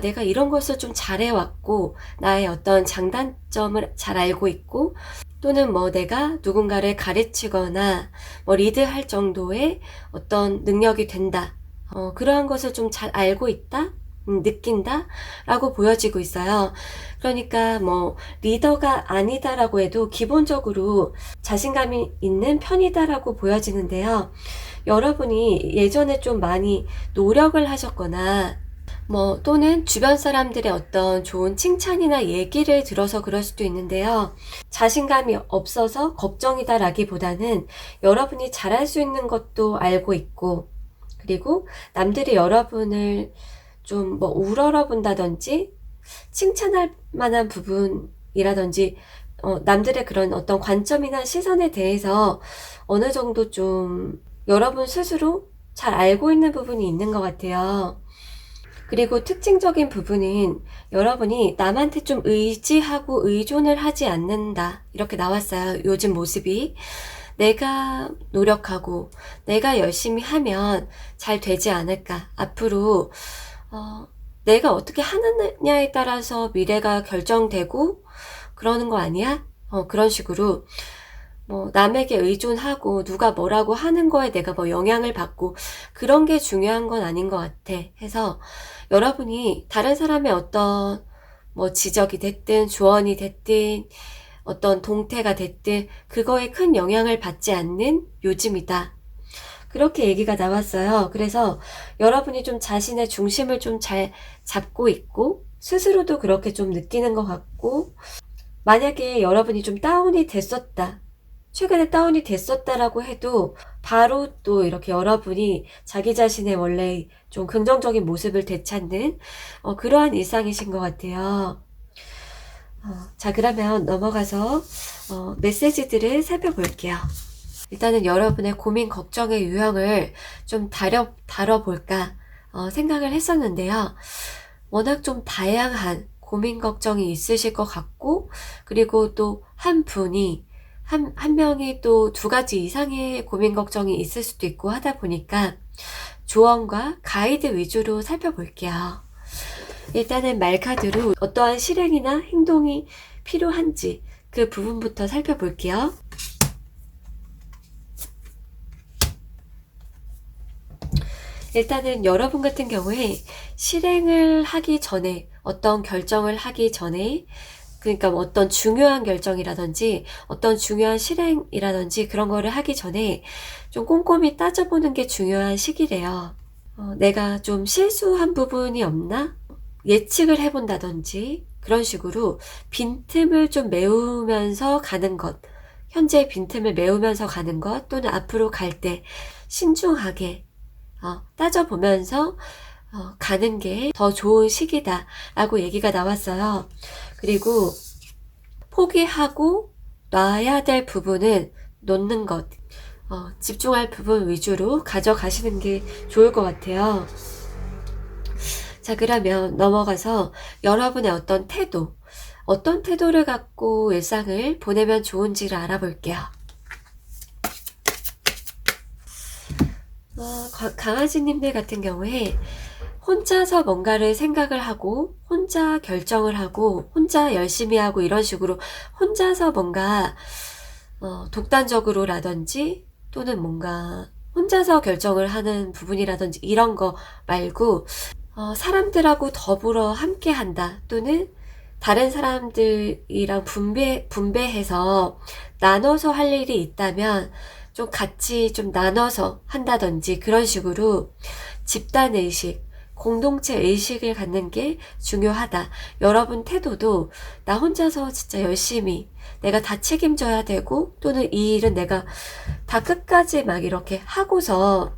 내가 이런 것을 좀 잘해왔고 나의 어떤 장단점을 잘 알고 있고, 또는 뭐 내가 누군가를 가르치거나 뭐 리드할 정도의 어떤 능력이 된다, 그러한 것을 좀 잘 알고 있다, 느낀다 라고 보여지고 있어요. 그러니까 뭐 리더가 아니다라고 해도 기본적으로 자신감이 있는 편이다라고 보여지는데요. 여러분이 예전에 좀 많이 노력을 하셨거나 뭐 또는 주변 사람들의 어떤 좋은 칭찬이나 얘기를 들어서 그럴 수도 있는데요. 자신감이 없어서 걱정이다 라기보다는 여러분이 잘할 수 있는 것도 알고 있고, 그리고 남들이 여러분을 좀 뭐 우러러 본다든지 칭찬할 만한 부분이라든지 남들의 그런 어떤 관점이나 시선에 대해서 어느 정도 좀 여러분 스스로 잘 알고 있는 부분이 있는 것 같아요. 그리고 특징적인 부분은 여러분이 남한테 좀 의지하고 의존을 하지 않는다, 이렇게 나왔어요. 요즘 모습이 내가 노력하고 내가 열심히 하면 잘 되지 않을까, 앞으로 내가 어떻게 하느냐에 따라서 미래가 결정되고 그러는 거 아니야? 그런 식으로 뭐 남에게 의존하고 누가 뭐라고 하는 거에 내가 뭐 영향을 받고 그런 게 중요한 건 아닌 것 같아 해서, 여러분이 다른 사람의 어떤 뭐 지적이 됐든 조언이 됐든 어떤 동태가 됐든 그거에 큰 영향을 받지 않는 요즘이다, 그렇게 얘기가 나왔어요. 그래서 여러분이 좀 자신의 중심을 좀 잘 잡고 있고 스스로도 그렇게 좀 느끼는 것 같고, 만약에 여러분이 좀 다운이 됐었다, 최근에 다운이 됐었다라고 해도 바로 또 이렇게 여러분이 자기 자신의 원래 좀 긍정적인 모습을 되찾는 그러한 일상이신 것 같아요. 자, 그러면 넘어가서 메시지들을 살펴볼게요. 일단은 여러분의 고민, 걱정의 유형을 좀 다뤄볼까 생각을 했었는데요. 워낙 좀 다양한 고민, 걱정이 있으실 것 같고, 그리고 또 한 분이 한 명이 또 두 가지 이상의 고민, 걱정이 있을 수도 있고 하다 보니까 조언과 가이드 위주로 살펴볼게요. 일단은 말카드로 어떠한 실행이나 행동이 필요한지 그 부분부터 살펴볼게요. 일단은 여러분 같은 경우에 실행을 하기 전에, 어떤 결정을 하기 전에, 그러니까 뭐 어떤 중요한 결정이라든지 어떤 중요한 실행이라든지 그런 거를 하기 전에 좀 꼼꼼히 따져보는 게 중요한 시기래요. 내가 좀 실수한 부분이 없나? 예측을 해본다든지 그런 식으로 빈틈을 좀 메우면서 가는 것, 현재의 빈틈을 메우면서 가는 것, 또는 앞으로 갈 때 신중하게 따져보면서 가는 게 더 좋은 시기다 라고 얘기가 나왔어요. 그리고 포기하고 놔야 될 부분은 놓는 것, 집중할 부분 위주로 가져가시는 게 좋을 것 같아요. 자, 그러면 넘어가서 여러분의 어떤 태도를 갖고 일상을 보내면 좋은지를 알아볼게요. 강아지님들 같은 경우에 혼자서 뭔가를 생각을 하고 혼자 결정을 하고 혼자 열심히 하고 이런 식으로 혼자서 뭔가 독단적으로라든지 또는 뭔가 혼자서 결정을 하는 부분이라든지 이런 거 말고 사람들하고 더불어 함께 한다, 또는 다른 사람들이랑 분배해서 나눠서 할 일이 있다면 좀 같이 좀 나눠서 한다든지 그런 식으로 집단의식, 공동체 의식을 갖는 게 중요하다. 여러분 태도도 나 혼자서 진짜 열심히 내가 다 책임져야 되고, 또는 이 일은 내가 다 끝까지 막 이렇게 하고서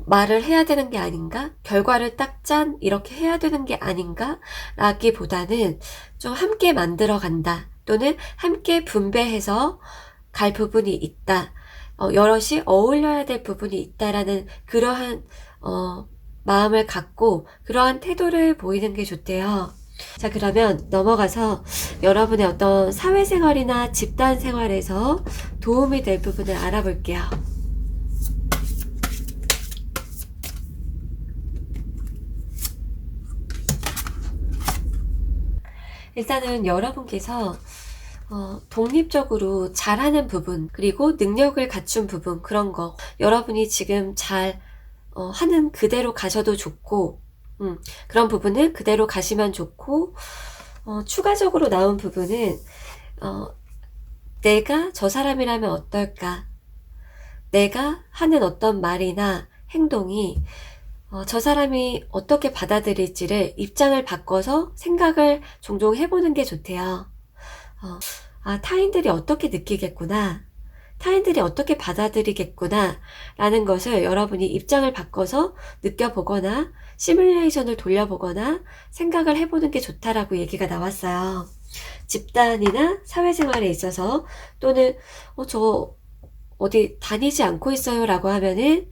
말을 해야 되는 게 아닌가? 결과를 딱 짠 이렇게 해야 되는 게 아닌가? 라기보다는 좀 함께 만들어 간다, 또는 함께 분배해서 갈 부분이 있다, 여럿이 어울려야 될 부분이 있다라는 그러한 마음을 갖고 그러한 태도를 보이는 게 좋대요. 자, 그러면 넘어가서 여러분의 어떤 사회생활이나 집단생활에서 도움이 될 부분을 알아볼게요. 일단은 여러분께서 독립적으로 잘하는 부분, 그리고 능력을 갖춘 부분, 그런 거 여러분이 지금 잘 하는 그대로 가셔도 좋고, 그런 부분은 그대로 가시면 좋고, 추가적으로 나온 부분은 내가 저 사람이라면 어떨까, 내가 하는 어떤 말이나 행동이 저 사람이 어떻게 받아들일지를 입장을 바꿔서 생각을 종종 해보는 게 좋대요. 타인들이 어떻게 느끼겠구나, 타인들이 어떻게 받아들이겠구나 라는 것을 여러분이 입장을 바꿔서 느껴보거나 시뮬레이션을 돌려보거나 생각을 해보는 게 좋다라고 얘기가 나왔어요. 집단이나 사회생활에 있어서, 또는 저 어디 다니지 않고 있어요 라고 하면은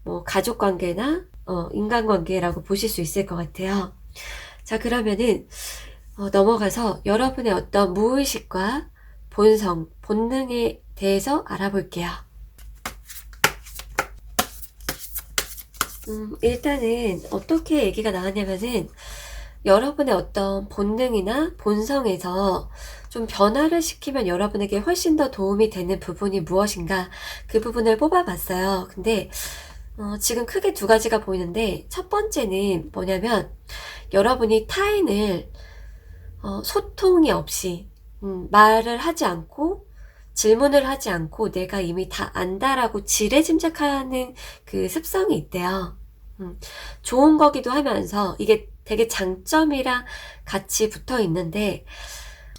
뭐 가족관계나 인간관계라고 보실 수 있을 것 같아요. 자, 그러면은 넘어가서 여러분의 어떤 무의식과 본성, 본능에 대해서 알아볼게요. 일단은 어떻게 얘기가 나왔냐면은 여러분의 어떤 본능이나 본성에서 좀 변화를 시키면 여러분에게 훨씬 더 도움이 되는 부분이 무엇인가, 그 부분을 뽑아봤어요. 근데 지금 크게 두 가지가 보이는데, 첫 번째는 뭐냐면 여러분이 타인을 소통이 없이 말을 하지 않고 질문을 하지 않고 내가 이미 다 안다라고 지레짐작하는 그 습성이 있대요. 좋은 거기도 하면서 이게 되게 장점이랑 같이 붙어 있는데,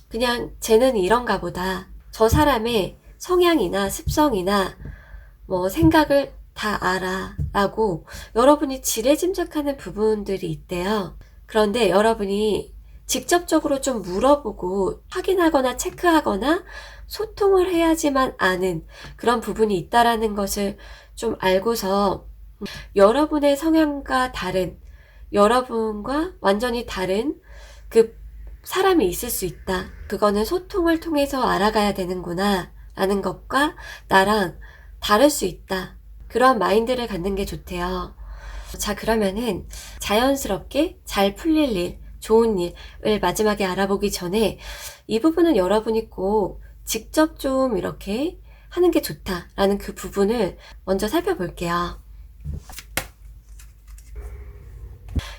그냥 쟤는 이런가 보다, 저 사람의 성향이나 습성이나 뭐 생각을 다 알아 라고 여러분이 지레짐작하는 부분들이 있대요. 그런데 여러분이 직접적으로 좀 물어보고 확인하거나 체크하거나 소통을 해야지만 아는 그런 부분이 있다라는 것을 좀 알고서 여러분의 성향과 다른, 여러분과 완전히 다른 그 사람이 있을 수 있다, 그거는 소통을 통해서 알아가야 되는구나 라는 것과 나랑 다를 수 있다, 그런 마인드를 갖는 게 좋대요. 자, 그러면은 자연스럽게 잘 풀릴 일, 좋은 일을 마지막에 알아보기 전에 이 부분은 여러분이 꼭 직접 좀 이렇게 하는 게 좋다라는 그 부분을 먼저 살펴볼게요.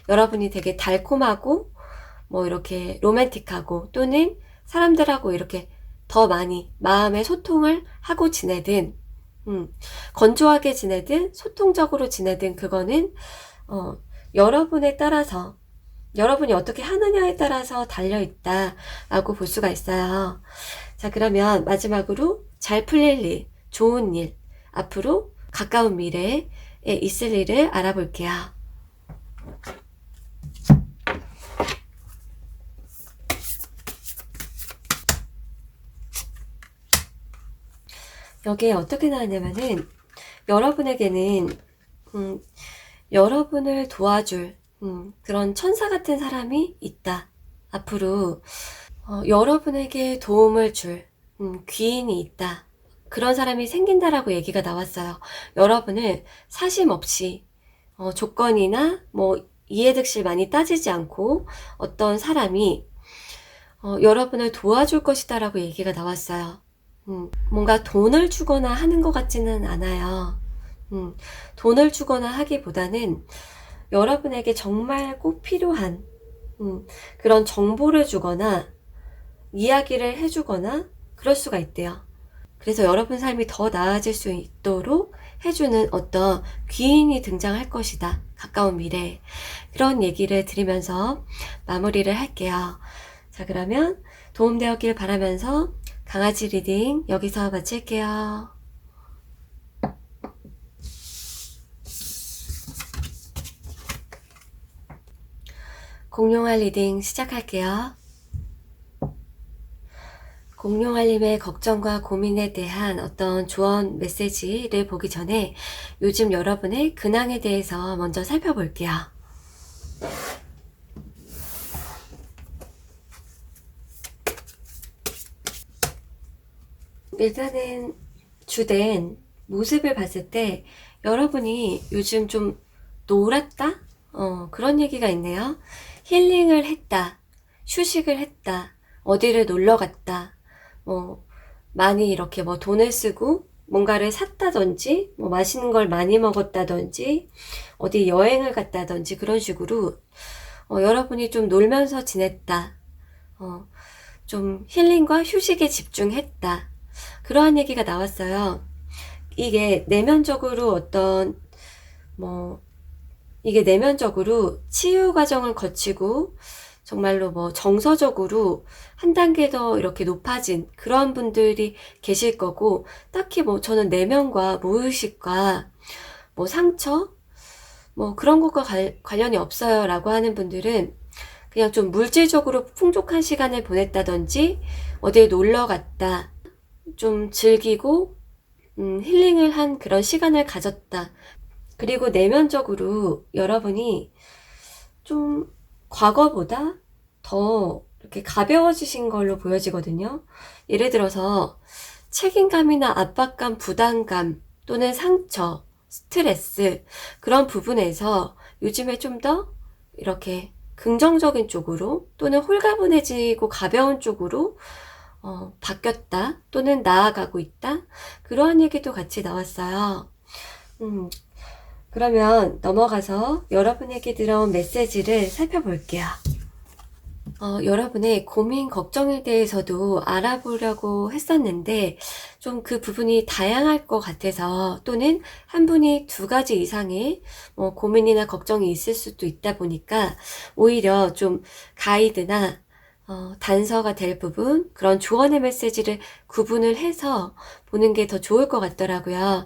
여러분이 되게 달콤하고 뭐 이렇게 로맨틱하고, 또는 사람들하고 이렇게 더 많이 마음의 소통을 하고 지내든 건조하게 지내든 소통적으로 지내든, 그거는 여러분에 따라서 여러분이 어떻게 하느냐에 따라서 달려있다라고 볼 수가 있어요. 자, 그러면 마지막으로 잘 풀릴 일, 좋은 일, 앞으로 가까운 미래에 있을 일을 알아볼게요. 여기에 어떻게 나왔냐면은 여러분에게는 여러분을 도와줄 그런 천사 같은 사람이 있다. 앞으로 여러분에게 도움을 줄 귀인이 있다. 그런 사람이 생긴다라고 얘기가 나왔어요. 여러분을 사심 없이 조건이나 뭐 이해득실 많이 따지지 않고 어떤 사람이 여러분을 도와줄 것이다 라고 얘기가 나왔어요. 뭔가 돈을 주거나 하는 것 같지는 않아요. 돈을 주거나 하기보다는 여러분에게 정말 꼭 필요한 그런 정보를 주거나 이야기를 해주거나 그럴 수가 있대요. 그래서 여러분 삶이 더 나아질 수 있도록 해주는 어떤 귀인이 등장할 것이다. 가까운 미래에. 그런 얘기를 드리면서 마무리를 할게요. 자, 그러면 도움되었길 바라면서 강아지 리딩 여기서 마칠게요. 공룡알 리딩 시작할게요. 공룡알님의 걱정과 고민에 대한 어떤 조언 메시지를 보기 전에 요즘 여러분의 근황에 대해서 먼저 살펴볼게요. 일단은 주된 모습을 봤을 때 여러분이 요즘 좀 놀았다? 그런 얘기가 있네요. 힐링을 했다. 휴식을 했다. 어디를 놀러 갔다. 많이 이렇게 돈을 쓰고 뭔가를 샀다든지, 맛있는 걸 많이 먹었다든지, 어디 여행을 갔다든지 그런 식으로, 여러분이 좀 놀면서 지냈다. 좀 힐링과 휴식에 집중했다. 그러한 얘기가 나왔어요. 이게 내면적으로 이게 내면적으로 치유 과정을 거치고, 정말로 정서적으로 한 단계 더 이렇게 높아진 그런 분들이 계실 거고, 딱히 저는 내면과 무의식과 상처 그런 것과 관련이 없어요 라고 하는 분들은 그냥 좀 물질적으로 풍족한 시간을 보냈다든지 어디에 놀러 갔다, 좀 즐기고 힐링을 한 그런 시간을 가졌다. 그리고 내면적으로 여러분이 좀 과거보다 더 이렇게 가벼워지신 걸로 보여지거든요. 예를 들어서 책임감이나 압박감, 부담감 또는 상처, 스트레스 그런 부분에서 요즘에 좀 더 이렇게 긍정적인 쪽으로 또는 홀가분해지고 가벼운 쪽으로 바뀌었다 또는 나아가고 있다 그러한 얘기도 같이 나왔어요. 그러면 넘어가서 여러분에게 들어온 메시지를 살펴볼게요. 여러분의 고민, 걱정에 대해서도 알아보려고 했었는데 좀 그 부분이 다양할 것 같아서, 또는 한 분이 두 가지 이상의 고민이나 걱정이 있을 수도 있다 보니까 오히려 좀 가이드나 단서가 될 부분, 그런 조언의 메시지를 구분을 해서 보는 게 더 좋을 것 같더라고요.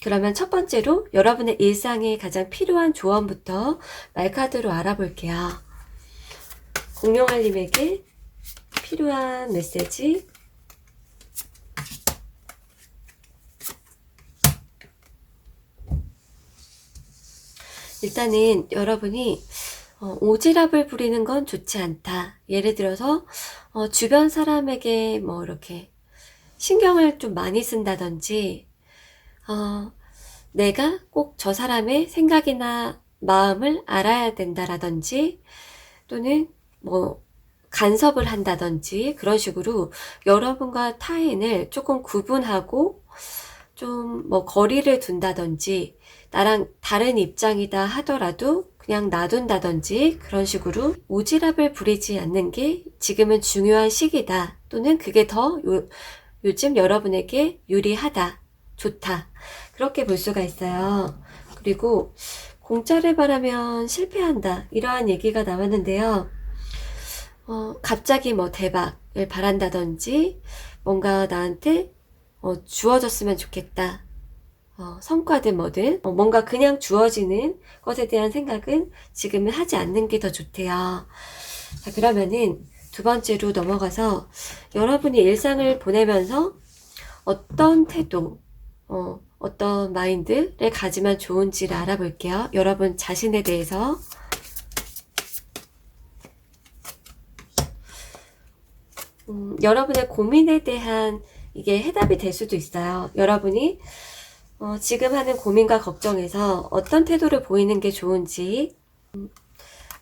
그러면 첫 번째로 여러분의 일상에 가장 필요한 조언부터 말카드로 알아볼게요. 공룡알님에게 필요한 메시지. 일단은 여러분이 오지랖을 부리는 건 좋지 않다. 예를 들어서 주변 사람에게 이렇게 신경을 좀 많이 쓴다든지, 내가 꼭 저 사람의 생각이나 마음을 알아야 된다라든지, 또는 간섭을 한다든지 그런 식으로 여러분과 타인을 조금 구분하고 좀 거리를 둔다든지, 나랑 다른 입장이다 하더라도 그냥 놔둔다든지 그런 식으로 오지랖을 부리지 않는 게 지금은 중요한 시기다, 또는 그게 더 요즘 여러분에게 유리하다, 좋다, 그렇게 볼 수가 있어요. 그리고 공짜를 바라면 실패한다. 이러한 얘기가 나왔는데요. 갑자기 뭐 대박을 바란다든지 뭔가 나한테 주어졌으면 좋겠다. 성과든 뭐든 뭔가 그냥 주어지는 것에 대한 생각은 지금은 하지 않는 게 더 좋대요. 자, 그러면은 두 번째로 넘어가서 여러분이 일상을 보내면서 어떤 태도, 어떤 마인드를 가지면 좋은지를 알아볼게요. 여러분 자신에 대해서. 여러분의 고민에 대한 이게 해답이 될 수도 있어요. 여러분이 지금 하는 고민과 걱정에서 어떤 태도를 보이는 게 좋은지.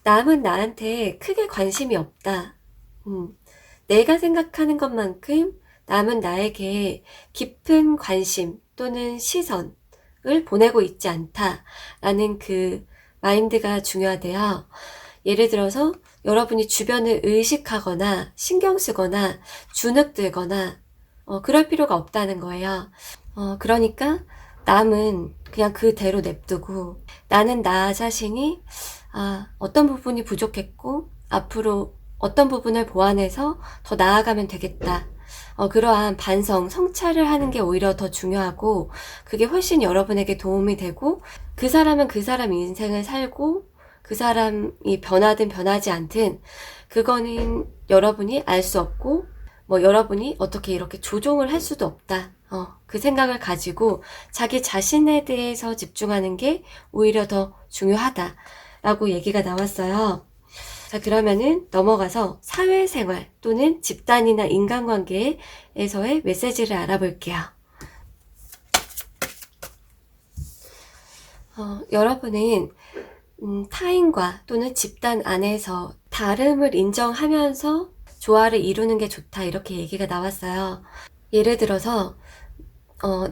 남은 나한테 크게 관심이 없다. 내가 생각하는 것만큼 남은 나에게 깊은 관심 또는 시선을 보내고 있지 않다라는 그 마인드가 중요하대요. 예를 들어서 여러분이 주변을 의식하거나 신경 쓰거나 주눅들거나 그럴 필요가 없다는 거예요. 그러니까 남은 그냥 그대로 냅두고 나는 나 자신이 어떤 부분이 부족했고 앞으로 어떤 부분을 보완해서 더 나아가면 되겠다. 그러한 반성, 성찰을 하는 게 오히려 더 중요하고 그게 훨씬 여러분에게 도움이 되고 그 사람은 그 사람 인생을 살고 그 사람이 변하든 변하지 않든 그거는 여러분이 알 수 없고 뭐 여러분이 어떻게 이렇게 조종을 할 수도 없다. 그 생각을 가지고 자기 자신에 대해서 집중하는 게 오히려 더 중요하다라고 얘기가 나왔어요. 자, 그러면은 넘어가서 사회생활 또는 집단이나 인간관계에서의 메시지를 알아볼게요. 여러분은 타인과 또는 집단 안에서 다름을 인정하면서 조화를 이루는 게 좋다 이렇게 얘기가 나왔어요. 예를 들어서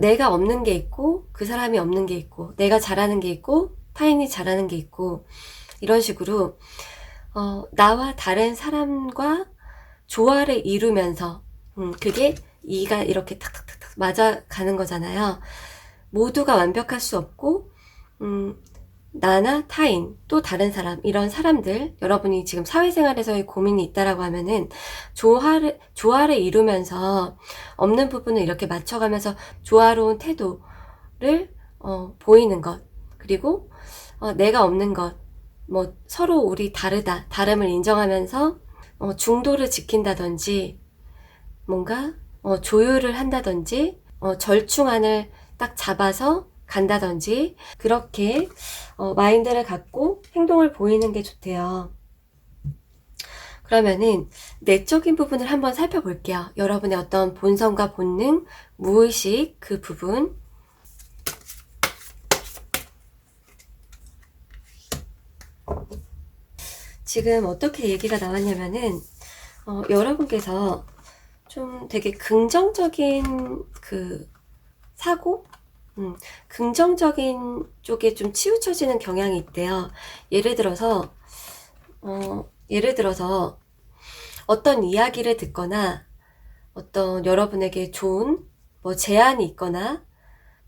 내가 없는 게 있고 그 사람이 없는 게 있고 내가 잘하는 게 있고 타인이 잘하는 게 있고 이런 식으로 나와 다른 사람과 조화를 이루면서 그게 이가 이렇게 탁탁탁탁 맞아가는 거잖아요. 모두가 완벽할 수 없고 나나 타인 또 다른 사람 이런 사람들 여러분이 지금 사회생활에서의 고민이 있다라고 하면은 조화를 이루면서 없는 부분을 이렇게 맞춰가면서 조화로운 태도를 보이는 것 그리고 내가 없는 것 뭐 서로 우리 다르다 다름을 인정하면서 중도를 지킨다든지 뭔가 조율을 한다든지 절충안을 딱 잡아서 간다든지 그렇게 마인드를 갖고 행동을 보이는 게 좋대요. 그러면은 내적인 부분을 한번 살펴볼게요. 여러분의 어떤 본성과 본능, 무의식 그 부분 지금 어떻게 얘기가 나왔냐면은 여러분께서 좀 되게 긍정적인 그 사고 긍정적인 쪽에 좀 치우쳐지는 경향이 있대요. 예를 들어서 어떤 이야기를 듣거나 어떤 여러분에게 좋은 뭐 제안이 있거나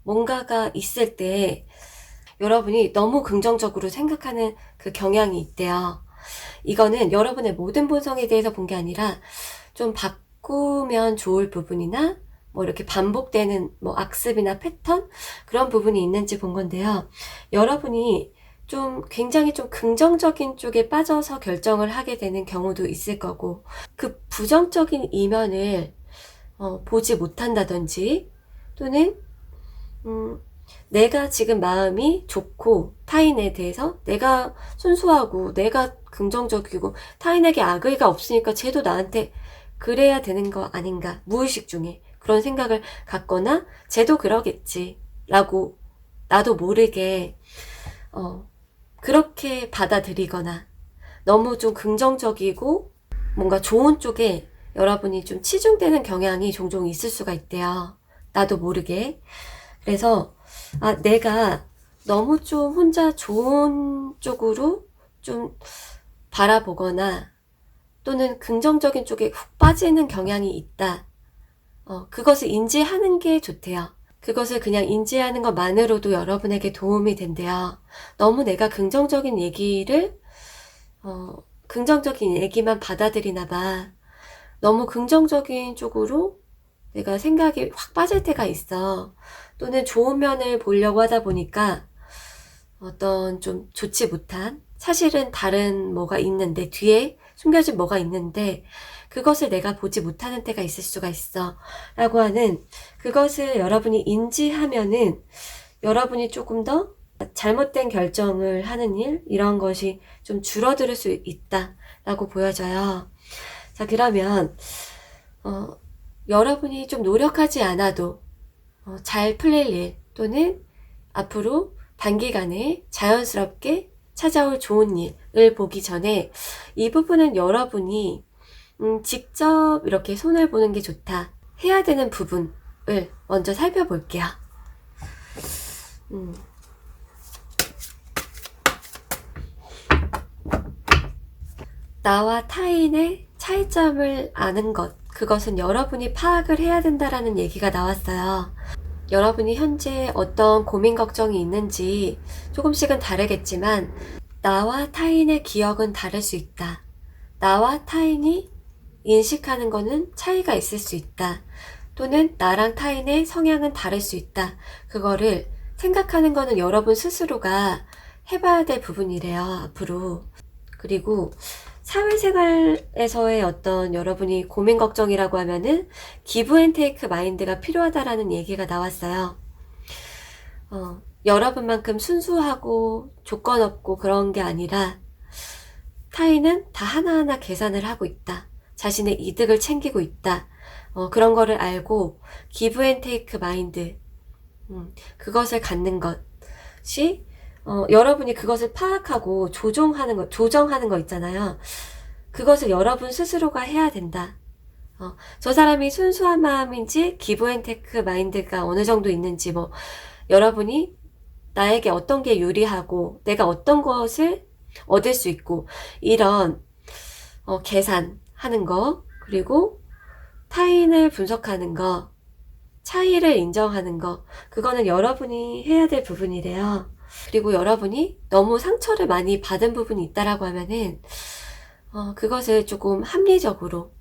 뭔가가 있을 때 여러분이 너무 긍정적으로 생각하는 그 경향이 있대요. 이거는 여러분의 모든 본성에 대해서 본 게 아니라 좀 바꾸면 좋을 부분이나 뭐 이렇게 반복되는 뭐 악습이나 패턴 그런 부분이 있는지 본 건데요. 여러분이 좀 굉장히 좀 긍정적인 쪽에 빠져서 결정을 하게 되는 경우도 있을 거고 그 부정적인 이면을 보지 못한다든지 또는 내가 지금 마음이 좋고 타인에 대해서 내가 순수하고 내가 긍정적이고 타인에게 악의가 없으니까 쟤도 나한테 그래야 되는 거 아닌가 무의식 중에 그런 생각을 갖거나 쟤도 그러겠지 라고 나도 모르게 그렇게 받아들이거나 너무 좀 긍정적이고 뭔가 좋은 쪽에 여러분이 좀 치중되는 경향이 종종 있을 수가 있대요. 나도 모르게. 그래서 내가 너무 좀 혼자 좋은 쪽으로 좀 바라보거나 또는 긍정적인 쪽에 훅 빠지는 경향이 있다. 그것을 인지하는 게 좋대요. 그것을 그냥 인지하는 것만으로도 여러분에게 도움이 된대요. 너무 내가 긍정적인 얘기만 받아들이나 봐. 너무 긍정적인 쪽으로 내가 생각이 확 빠질 때가 있어. 또는 좋은 면을 보려고 하다 보니까 어떤 좀 좋지 못한, 사실은 다른 뭐가 있는데, 뒤에 숨겨진 뭐가 있는데 그것을 내가 보지 못하는 때가 있을 수가 있어 라고 하는, 그것을 여러분이 인지하면은 여러분이 조금 더 잘못된 결정을 하는 일, 이런 것이 좀 줄어들 수 있다 라고 보여져요. 자, 그러면 여러분이 좀 노력하지 않아도 잘 풀릴 일, 또는 앞으로 단기간에 자연스럽게 찾아올 좋은 일을 보기 전에 이 부분은 여러분이 직접 이렇게 손을 보는 게 좋다, 해야 되는 부분을 먼저 살펴볼게요. 나와 타인의 차이점을 아는 것, 그것은 여러분이 파악을 해야 된다라는 얘기가 나왔어요. 여러분이 현재 어떤 고민 걱정이 있는지 조금씩은 다르겠지만 나와 타인의 기억은 다를 수 있다. 나와 타인이 인식하는 거는 차이가 있을 수 있다. 또는 나랑 타인의 성향은 다를 수 있다. 그거를 생각하는 거는 여러분 스스로가 해봐야 될 부분이래요, 앞으로. 그리고 사회생활에서의 어떤 여러분이 고민 걱정이라고 하면은 기브 앤 테이크 마인드가 필요하다라는 얘기가 나왔어요. 여러분만큼 순수하고 조건 없고 그런 게 아니라 타인은 다 하나하나 계산을 하고 있다. 자신의 이득을 챙기고 있다. 그런 거를 알고 기브 앤 테이크 마인드, 그것을 갖는 것이 여러분이 그것을 파악하고 조정하는 거 있잖아요. 그것을 여러분 스스로가 해야 된다. 저 사람이 순수한 마음인지 기브 앤 테이크 마인드가 어느 정도 있는지, 여러분이 나에게 어떤 게 유리하고 내가 어떤 것을 얻을 수 있고, 이런 계산하는 거, 그리고 타인을 분석하는 거, 차이를 인정하는 거, 그거는 여러분이 해야 될 부분이래요. 그리고 여러분이 너무 상처를 많이 받은 부분이 있다라고 하면은 그것을 조금 합리적으로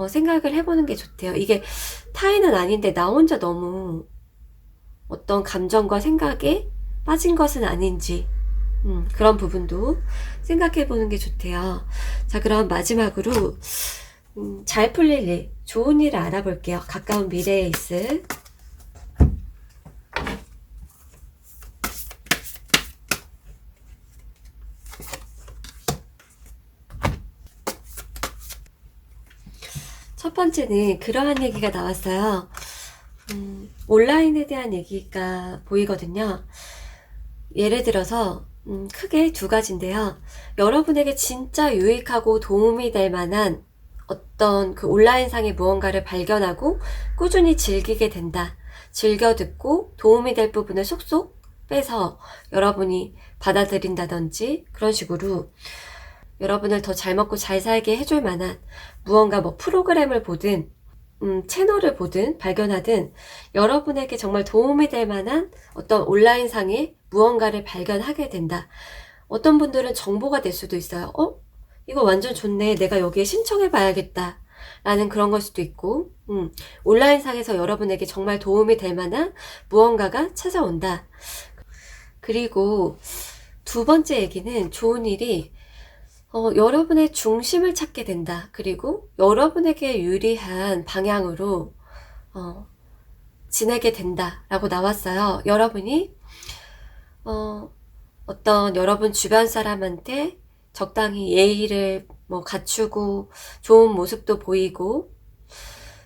생각을 해보는 게 좋대요. 이게 타인은 아닌데 나 혼자 너무 어떤 감정과 생각에 빠진 것은 아닌지, 그런 부분도 생각해 보는 게 좋대요. 자, 그럼 마지막으로 잘 풀릴 일, 좋은 일을 알아볼게요. 가까운 미래에 있을 첫 번째는 그러한 얘기가 나왔어요. 온라인에 대한 얘기가 보이거든요. 예를 들어서 크게 두 가지인데요. 여러분에게 진짜 유익하고 도움이 될 만한 어떤 그 온라인상의 무언가를 발견하고 꾸준히 즐기게 된다. 즐겨 듣고 도움이 될 부분을 쏙쏙 빼서 여러분이 받아들인다든지, 그런 식으로 여러분을 더 잘 먹고 잘 살게 해줄 만한 무언가, 프로그램을 보든 채널을 보든 발견하든 여러분에게 정말 도움이 될 만한 어떤 온라인상의 무언가를 발견하게 된다. 어떤 분들은 정보가 될 수도 있어요. 이거 완전 좋네, 내가 여기에 신청해 봐야겠다 라는 그런 걸 수도 있고, 온라인상에서 여러분에게 정말 도움이 될 만한 무언가가 찾아온다. 그리고 두 번째 얘기는, 좋은 일이 여러분의 중심을 찾게 된다. 그리고 여러분에게 유리한 방향으로 지내게 된다 라고 나왔어요. 여러분이 어떤 여러분 주변 사람한테 적당히 예의를 갖추고 좋은 모습도 보이고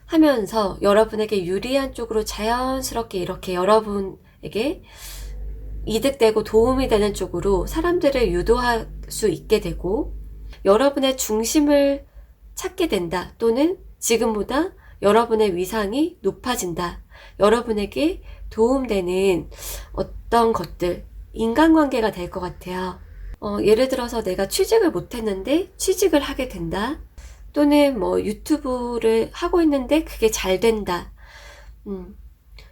하면서 여러분에게 유리한 쪽으로 자연스럽게 이렇게 여러분에게 이득되고 도움이 되는 쪽으로 사람들을 유도할 수 있게 되고, 여러분의 중심을 찾게 된다. 또는 지금보다 여러분의 위상이 높아진다. 여러분에게 도움되는 어떤 것들, 인간관계가 될 것 같아요. 예를 들어서 내가 취직을 못했는데 취직을 하게 된다. 또는 유튜브를 하고 있는데 그게 잘 된다.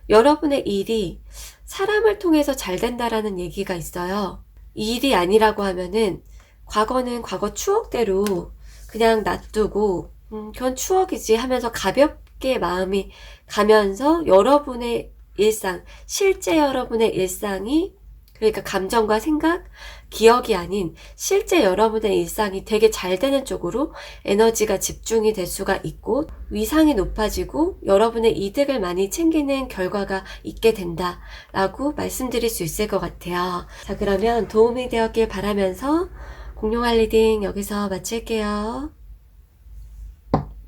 여러분의 일이 사람을 통해서 잘 된다라는 얘기가 있어요. 이 일이 아니라고 하면은 과거는 과거 추억대로 그냥 놔두고 그건 추억이지 하면서 가볍게 마음이 가면서 여러분의 일상, 실제 여러분의 일상이, 그러니까 감정과 생각, 기억이 아닌 실제 여러분의 일상이 되게 잘 되는 쪽으로 에너지가 집중이 될 수가 있고 위상이 높아지고 여러분의 이득을 많이 챙기는 결과가 있게 된다라고 말씀드릴 수 있을 것 같아요. 자, 그러면 도움이 되었길 바라면서 공룡알 리딩 여기서 마칠게요.